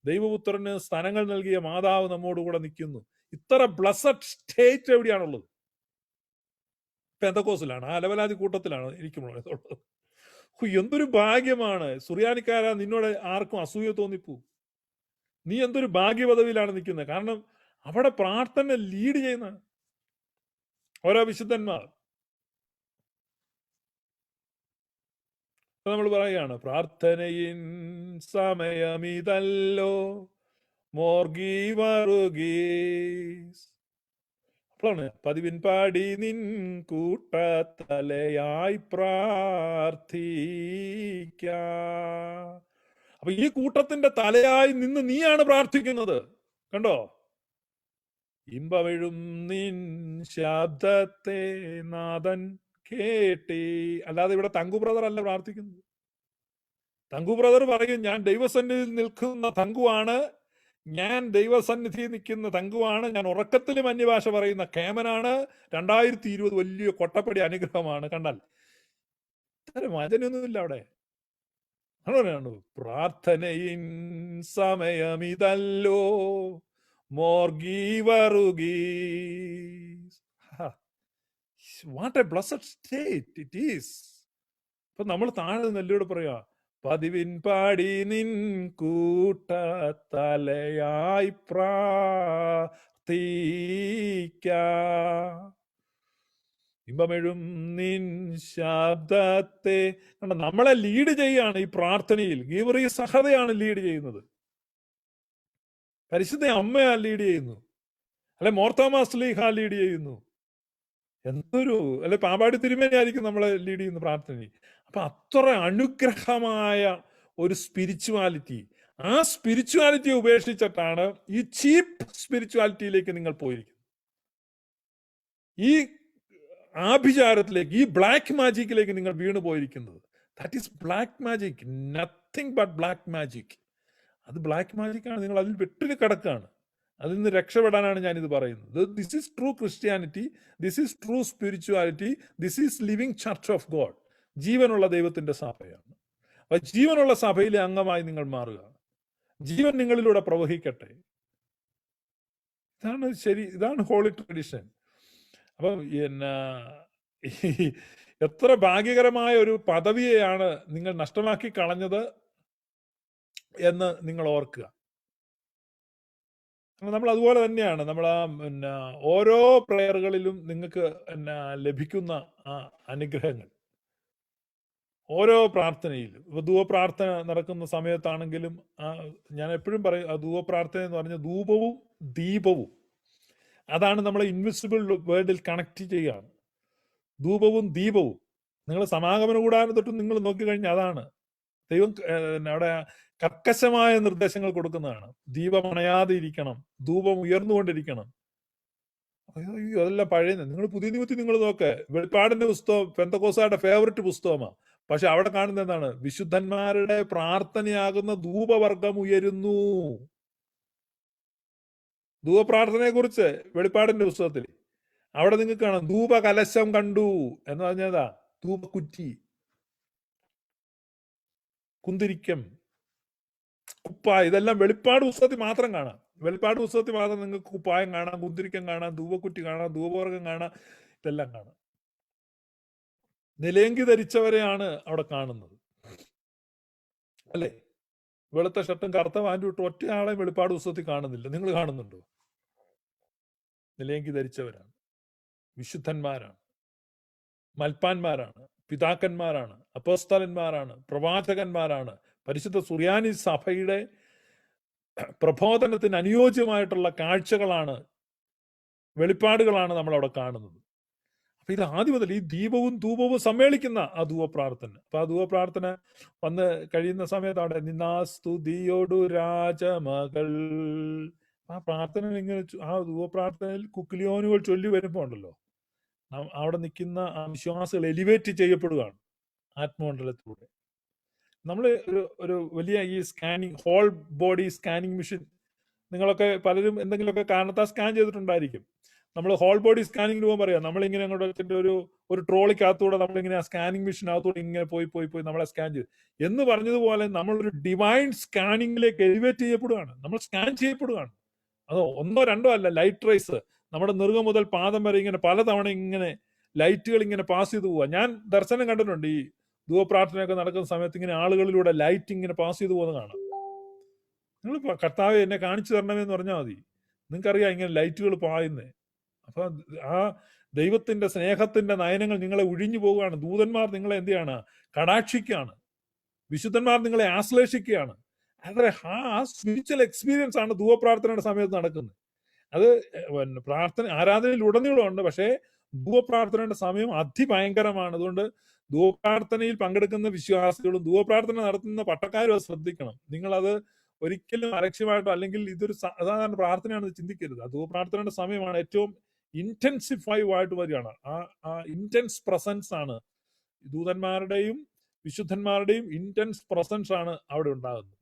ദൈവപുത്രന് സ്ഥാനങ്ങൾ നൽകിയ മാതാവ് നമ്മോടുകൂടെ നിൽക്കുന്നു. ഇത്ര ബ്ലസ്സഡ് സ്റ്റേറ്റ് എവിടെയാണുള്ളത്? പെന്തക്കോസിലാണ്, ആ അലവലാതി കൂട്ടത്തിലാണ് ഇരിക്കുമ്പോൾ. എന്തൊരു ഭാഗ്യമാണ്. സുറിയാനിക്കാരാ, നിന്നോട് ആർക്കും അസൂയ തോന്നിപ്പോ? നീ എന്തൊരു ഭാഗ്യപദവിയിലാണ് നിൽക്കുന്നത്. കാരണം അവിടെ പ്രാർത്ഥന ലീഡ് ചെയ്യുന്ന ഓരോ വിശുദ്ധന്മാർ. നമ്മൾ പറയുകയാണ്, പ്രാർത്ഥനയിൻ സമയമിതല്ലോ മോർഗി വറുഗീസ്. അപ്പോഴാണ് പതിവിൻ പാടി നിൻ കൂട്ടത്തലയായി പ്രാർത്ഥിക്ക. അപ്പൊ ഈ കൂട്ടത്തിന്റെ തലയായി നിന്ന് നീയാണ് പ്രാർത്ഥിക്കുന്നത്. കണ്ടോ? ഇമ്പവഴും നിൻ ശബ്ദത്തെ നാഥൻ കേട്ടി. അല്ലാതെ ഇവിടെ തങ്കു ബ്രദർ അല്ല പ്രാർത്ഥിക്കുന്നത്. തങ്കു ബ്രദർ പറയും, ഞാൻ ദൈവസന്നിധിയിൽ നിൽക്കുന്ന തങ്കുവാണ്, ഞാൻ ദൈവസന്നിധി നിൽക്കുന്ന തങ്കുവാണ്, ഞാൻ ഉറക്കത്തിലും അന്യഭാഷ പറയുന്ന കേമനാണ്, 2020 വലിയ കൊട്ടപ്പടി അനുഗ്രഹമാണ്. കണ്ടാൽ ഇത്തരം വചനൊന്നുമില്ല അവിടെ. ആണ് പ്രാർത്ഥനയിൻ സമയമിതല്ലോ മോർഗി വറുഗീസ്. What a blessed state it is. അപ്പൊ നമ്മൾ താഴെ നെല്ലോട് പറയാ, പതിവിൻ പാടി നിൻ കൂട്ടത്തലയായി പ്രാർത്ഥിക്ക. ഇമ്പമെഴും നിൻ ശബ്ദത്തെ. നമ്മളെ ലീഡ് ചെയ്യാണ് ഈ പ്രാർത്ഥനയിൽ. ഗീവറി സഹതയാണ് ലീഡ് ചെയ്യുന്നത്. പരിശുദ്ധ അമ്മയാ ലീഡ് ചെയ്യുന്നു, അല്ലെ മോർത്താമാ സ്ലീഹ ലീഡ് ചെയ്യുന്നു. എന്തൊരു, അല്ലെ പാമ്പാടി തിരുമേനിയായിരിക്കും നമ്മളെ ലീഡ് ചെയ്യുന്ന പ്രാർത്ഥനയിൽ. അപ്പൊ അത്ര അനുഗ്രഹമായ ഒരു സ്പിരിച്വാലിറ്റി. ആ സ്പിരിച്വാലിറ്റി ഉപേക്ഷിച്ചിട്ടാണ് ഈ ചീപ്പ് സ്പിരിച്വാലിറ്റിയിലേക്ക് നിങ്ങൾ പോയിരിക്കുന്നത്. ഈ ആഭിചാരത്തിലേക്ക്, ഈ ബ്ലാക്ക് മാജിക്കിലേക്ക് നിങ്ങൾ വീണു പോയിരിക്കുന്നത്. That is black magic, nothing but black magic. അത് ബ്ലാക്ക് മാജിക് ആണ്. നിങ്ങൾ അതിൽ വെട്ടിൽ കിടക്കാണ്. അതിൽ നിന്ന് രക്ഷപ്പെടാനാണ് ഞാനിത് പറയുന്നത്. This is true Christianity, this is true spirituality, this is living church of God. ജീവനുള്ള ദൈവത്തിന്റെ സഭയാണ്. അപ്പൊ ജീവനുള്ള സഭയിലെ അംഗമായി നിങ്ങൾ മാറുക. ജീവൻ നിങ്ങളിലൂടെ പ്രവഹിക്കട്ടെ. ഇതാണ് ശരി, ഇതാണ് ഹോളി ട്രഡീഷൻ. അപ്പം എത്ര ഭാഗ്യകരമായ ഒരു പദവിയെയാണ് നിങ്ങൾ നഷ്ടമാക്കി കളഞ്ഞത് എന്ന് നിങ്ങൾ ഓർക്കുക. നമ്മൾ അതുപോലെ തന്നെയാണ്. നമ്മൾ ഓരോ പ്രയറുകളിലും നിങ്ങൾക്ക് ലഭിക്കുന്ന ആ അനുഗ്രഹങ്ങൾ, ഓരോ പ്രാർത്ഥനയിലും. ധൂപ പ്രാർത്ഥന നടക്കുന്ന സമയത്താണെങ്കിലും ഞാൻ എപ്പോഴും പറയും, ആ ധൂപ പ്രാർത്ഥന എന്ന് പറഞ്ഞ ധൂപവും ദീപവും, അതാണ് നമ്മളെ ഇൻവിസിബിൾ വേൾഡിൽ കണക്ട് ചെയ്യുകയാണ്. ധൂപവും ദീപവും. നിങ്ങൾ സമാഗമന കൂടാതെ തൊട്ട് നിങ്ങൾ നോക്കിക്കഴിഞ്ഞാൽ അതാണ് ദൈവം അവിടെ കർക്കശമായ നിർദ്ദേശങ്ങൾ കൊടുക്കുന്നതാണ്. ദീപം അണയാതെ ഇരിക്കണം, ധൂപം ഉയർന്നുകൊണ്ടിരിക്കണം. അയ്യോ, അതെല്ലാം പഴയ. നിങ്ങൾ പുതിയ നിമിത്തി നിങ്ങൾ നോക്ക്, വെളിപ്പാടിന്റെ പുസ്തകം പെന്തക്കോസ്താരുടെ ഫേവററ്റ് പുസ്തകമാണ്. പക്ഷെ അവിടെ കാണുന്ന എന്താണ്? വിശുദ്ധന്മാരുടെ പ്രാർത്ഥനയാകുന്ന ധൂപവർഗം ഉയരുന്നു. ധൂപപ്രാർത്ഥനയെ കുറിച്ച് വെളിപ്പാടിന്റെ പുസ്തകത്തിൽ അവിടെ നിങ്ങൾക്ക് കാണാം, ധൂപ കലശം കണ്ടു എന്ന് പറഞ്ഞതാ. ധൂപക്കുറ്റി, കുന്തിരിക്കം, കുപ്പായ, ഇതെല്ലാം വെളിപ്പാട് പുസ്തകത്തിൽ മാത്രം കാണാം. വെളിപ്പാട് പുസ്തകത്തിൽ മാത്രം നിങ്ങൾക്ക് കുപ്പായം കാണാം, കുന്തിരിക്കം കാണാം, ധൂപക്കുറ്റി കാണാം, ധൂപവർഗം കാണാം, ഇതെല്ലാം കാണാം. നിലയങ്കി ധരിച്ചവരെയാണ് അവിടെ കാണുന്നത്, അല്ലേ? വെളുത്ത ഷർട്ടും കറുത്ത പാൻറ്റും ഇട്ട് ഒറ്റയാളെ വെളിപ്പാട് പുസ്തകത്തിൽ കാണുന്നില്ല. നിങ്ങൾ കാണുന്നുണ്ടോ? നിലയങ്കി ധരിച്ചവരാണ്, വിശുദ്ധന്മാരാണ്, മൽപ്പാന്മാരാണ്, പിതാക്കന്മാരാണ്, അപ്പോസ്തലന്മാരാണ്, പ്രവാചകന്മാരാണ്. പരിശുദ്ധ സുറിയാനി സഭയുടെ പ്രബോധനത്തിന് അനുയോജ്യമായിട്ടുള്ള കാഴ്ചകളാണ്, വെളിപ്പാടുകളാണ് നമ്മൾ അവിടെ കാണുന്നത്. അപ്പൊ ഇത് ആദ്യം മുതൽ ഈ ദീപവും ധൂപവും സമ്മേളിക്കുന്ന ആ ധൂപപ്രാർത്ഥന. അപ്പൊ ആ ധൂപപ്രാർത്ഥന വന്ന് കഴിയുന്ന സമയത്ത് അവിടെ നിന്നാസ്തുതിയോടു രാജമകൾ, ആ പ്രാർത്ഥന ഇങ്ങനെ, ആ ധൂപപ്രാർത്ഥനയിൽ കുക്കിലിയോനുകൾ ചൊല്ലി വരുമ്പോ ഉണ്ടല്ലോ, അവിടെ നിൽക്കുന്ന ആ വിശ്വാസികൾ എലിവേറ്റ് ചെയ്യപ്പെടുകയാണ് ആത്മമണ്ഡലത്തിലൂടെ. നമ്മൾ ഒരു വലിയ ഈ scanning, whole body scanning machine, നിങ്ങളൊക്കെ പലരും എന്തെങ്കിലുമൊക്കെ കാരണത്താൽ സ്കാൻ ചെയ്തിട്ടുണ്ടായിരിക്കും. നമ്മൾ ഹോൾ ബോഡി സ്കാനിങ്ങിന് പോകുമ്പോൾ പറയാം, നമ്മളിങ്ങനെ അങ്ങോട്ട് വെച്ചിട്ട് ഒരു ട്രോളിക്കകത്തൂടെ നമ്മളിങ്ങനെ ആ സ്കാനിങ് മെഷീനകത്തൂടെ ഇങ്ങനെ പോയി നമ്മളെ സ്കാൻ ചെയ്ത് എന്ന് പറഞ്ഞതുപോലെ നമ്മളൊരു ഡിവൈൻ സ്കാനിങ്ങിലേക്ക് എലിവേറ്റ് ചെയ്യപ്പെടുകയാണ്, നമ്മൾ സ്കാൻ ചെയ്യപ്പെടുകയാണ്. അതോ ഒന്നോ രണ്ടോ അല്ല, ലൈറ്റ് റേസ് നമ്മുടെ നെറുകം മുതൽ പാദം വരെ ഇങ്ങനെ പലതവണ ഇങ്ങനെ ലൈറ്റുകൾ ഇങ്ങനെ പാസ് ചെയ്ത് പോവുക. ഞാൻ ദർശനം കണ്ടിട്ടുണ്ട്, ഈ ധൂവപ്രാർത്ഥനയൊക്കെ നടക്കുന്ന സമയത്ത് ഇങ്ങനെ ആളുകളിലൂടെ ലൈറ്റ് ഇങ്ങനെ പാസ് ചെയ്ത് പോകുന്നത് കാണാം. നിങ്ങൾ കർത്താവെ എന്നെ കാണിച്ചു തരണമെന്ന് പറഞ്ഞാൽ മതി, നിങ്ങൾക്കറിയാം ഇങ്ങനെ ലൈറ്റുകൾ പായുന്നേ. അപ്പൊ ആ ദൈവത്തിന്റെ സ്നേഹത്തിന്റെ നയനങ്ങൾ നിങ്ങളെ ഒഴിഞ്ഞു പോവുകയാണ്. ദൂതന്മാർ നിങ്ങളെ എന്ത് ചെയ്യാണ്? കടാക്ഷിക്കുകയാണ്. വിശുദ്ധന്മാർ നിങ്ങളെ ആശ്ലേഷിക്കുകയാണ്. അതെ, ആ സ്പിരിച്വൽ എക്സ്പീരിയൻസ് ആണ് ധൂവപ്രാർത്ഥനയുടെ സമയത്ത് നടക്കുന്നത്. അത് ആരാധനയിൽ ഉടനീളം ഉണ്ട്, പക്ഷേ ധൂവപ്രാർത്ഥനയുടെ സമയം അതിഭയങ്കരമാണ്. അതുകൊണ്ട് ധൂവപ്രാർത്ഥനയിൽ പങ്കെടുക്കുന്ന വിശ്വാസികളും ധൂവപ്രാർത്ഥന നടത്തുന്ന പട്ടക്കാരും അത് ശ്രദ്ധിക്കണം. നിങ്ങളത് ഒരിക്കലും അലക്ഷ്യമായിട്ടോ അല്ലെങ്കിൽ ഇതൊരു സാധാരണ പ്രാർത്ഥനയാണെന്ന് ചിന്തിക്കരുത്. ആ ധൂവപ്രാർത്ഥനയുടെ സമയമാണ് ഏറ്റവും ഇന്റൻസിഫൈവ് ആയിട്ട് വരികയാണ്. ആ ഇന്റൻസ് പ്രസൻസ് ആണ്, ദൂതന്മാരുടെയും വിശുദ്ധന്മാരുടെയും ഇന്റൻസ് പ്രസൻസ് ആണ് അവിടെ ഉണ്ടാകുന്നത്.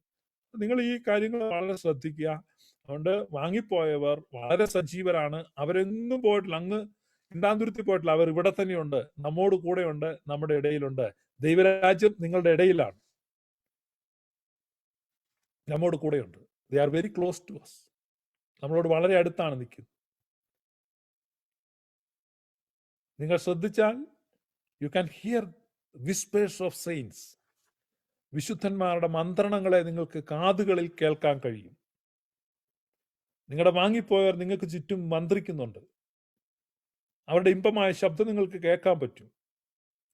നിങ്ങൾ ഈ കാര്യങ്ങൾ വളരെ ശ്രദ്ധിക്കുക. അതുകൊണ്ട് വാങ്ങിപ്പോയവർ വളരെ സജീവരാണ്, അവരെങ്ങും പോയിട്ടില്ല, അങ്ങ് ഇണ്ടാന്തുരുത്തി പോയിട്ടില്ല, അവർ ഇവിടെ തന്നെയുണ്ട്, നമ്മോട് കൂടെയുണ്ട്, നമ്മുടെ ഇടയിലുണ്ട്. ദൈവരാജ്യം നിങ്ങളുടെ ഇടയിലാണ്, നമ്മോട് കൂടെയുണ്ട്. They are very close to us, നമ്മളോട് വളരെ അടുത്താണ് നിൽക്കുന്നത്. നിങ്ങൾ ശ്രദ്ധിച്ചാൽ you can hear whispers of saints. വിശുദ്ധന്മാരുടെ മന്ത്രണങ്ങളെ നിങ്ങൾക്ക് കാതുകളിൽ കേൾക്കാൻ കഴിയും. നിങ്ങളുടെ വാങ്ങിപ്പോയവർ നിങ്ങൾക്ക് ചുറ്റും മന്ത്രിക്കുന്നുണ്ട്, അവരുടെ ഇമ്പമായ ശബ്ദം നിങ്ങൾക്ക് കേൾക്കാൻ പറ്റും.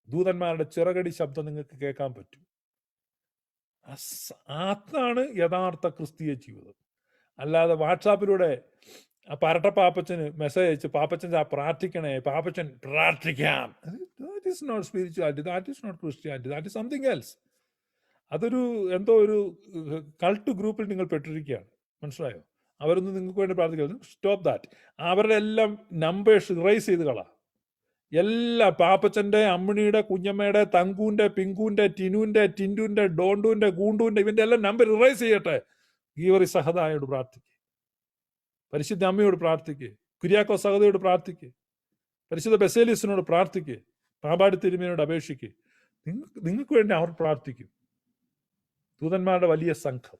ദൂതന്മാരുടെ ചിറകടി ശബ്ദം നിങ്ങൾക്ക് കേൾക്കാൻ പറ്റും. അതാണ് യഥാർത്ഥ ക്രിസ്തീയ ജീവിതം. അല്ലാതെ വാട്സാപ്പിലൂടെ പരട്ടപ്പാപ്പച്ചന് മെസ്സേജ് അയച്ച് പാപ്പച്ചൻ പ്രാർത്ഥിക്കണേ, പാപ്പച്ചൻ പ്രാർത്ഥിക്കാം, that is not spirituality, that is not Christianity, that is something else. അതൊരു എന്തോ ഒരു കൾട്ട് ഗ്രൂപ്പിൽ നിങ്ങൾ പെട്ടിരിക്കുകയാണ്, മനസ്സിലായോ? അവരൊന്നും നിങ്ങൾക്ക് വേണ്ടി പ്രാർത്ഥിക്കരുത്. Stop that. അവരുടെ എല്ലാം നമ്പേഴ്സ് ഇറേസ് ചെയ്ത് കളാം. എല്ലാ പാപ്പച്ചന്റെ, അമ്മിണിയുടെ, കുഞ്ഞമ്മയുടെ, തങ്കൂന്റെ, പിങ്കൂന്റെ, ടിനുവിന്റെ, ടിൻഡുവിന്റെ, ഡോണ്ടുവിന്റെ, ഗൂണ്ടുവിന്റെ, ഇവന്റെ എല്ലാം നമ്പർ ഇറേസ് ചെയ്യട്ടെ. ഗീവറി സഹദായോട് പ്രാർത്ഥിക്കുക, പരിശുദ്ധ അമ്മയോട് പ്രാർത്ഥിക്കുക, കുര്യാക്കോ സഹദയോട് പ്രാർത്ഥിക്കുക, പരിശുദ്ധ ബസേലിയസിനോട് പ്രാർത്ഥിക്കുക, പാമ്പാടി തിരുമേനോട് അപേക്ഷിക്കുക. നിങ്ങൾക്ക് വേണ്ടി അവർ പ്രാർത്ഥിക്കും. ദൂതന്മാരുടെ വലിയ സംഘം,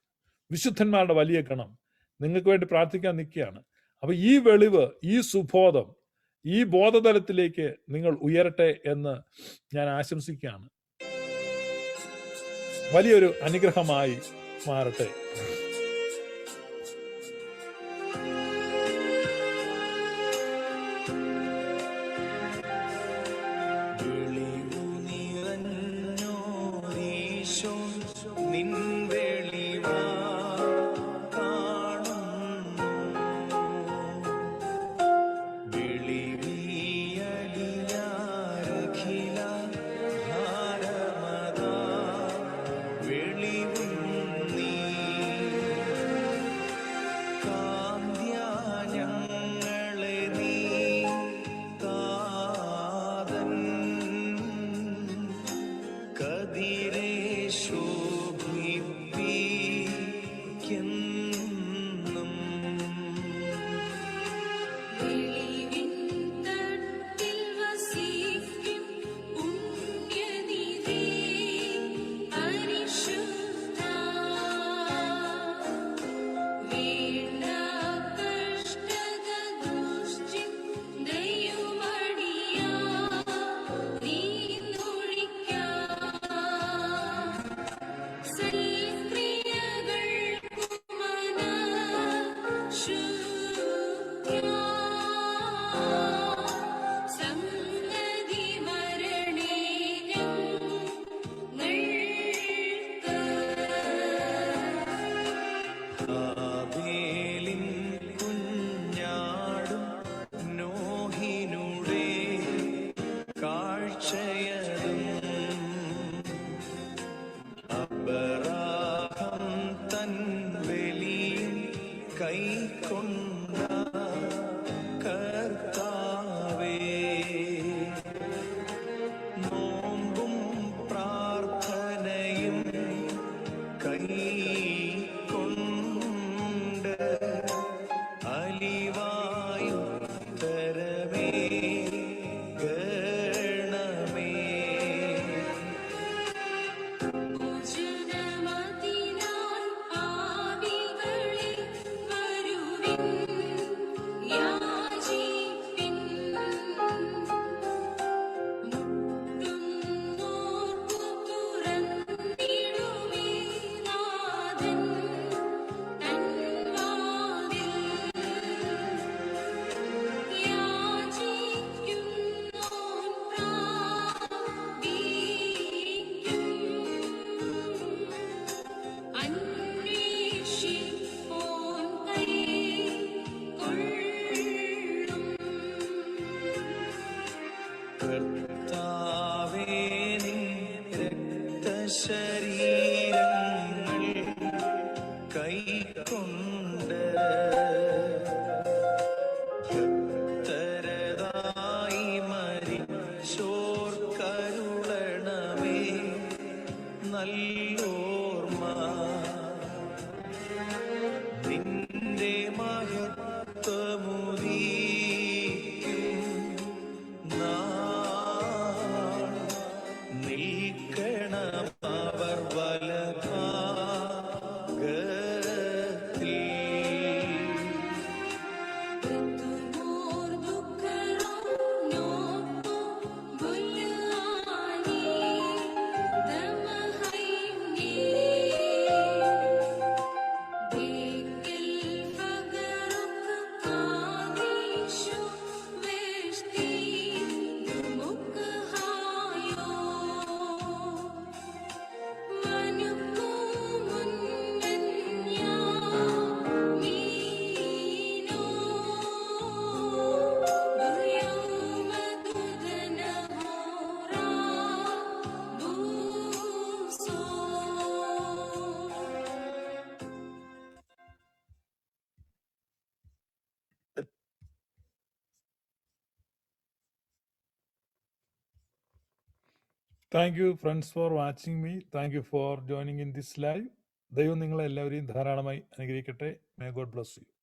വിശുദ്ധന്മാരുടെ വലിയ ഗണം നിങ്ങൾക്ക് വേണ്ടി പ്രാർത്ഥിക്കാൻ നിൽക്കുകയാണ്. അപ്പൊ ഈ വെളിവ്, ഈ സുബോധം, ഈ ബോധതലത്തിലേക്ക് നിങ്ങൾ ഉയരട്ടെ എന്ന് ഞാൻ ആശംസിക്കുകയാണ്. വലിയൊരു അനുഗ്രഹമായി മാറട്ടെ. അലിവായുത്തര ശരീരങ്ങൾ കൈക്കൊണ്ട് ഭക്തരതായി മരിച്ചോർ കരുളണമേ നല്ലോർമ്മ നിന്റെ മഹത്വമുദീക്കും നാൾ നിൽക്കണം അവർ വലഭാഗത്തിൽ. Thank you friends for watching me. Thank you for joining in this live. ദൈവം നിങ്ങളെല്ലാവരെയും ധാരാളമായി അനുഗ്രഹിക്കട്ടെ. May God bless U.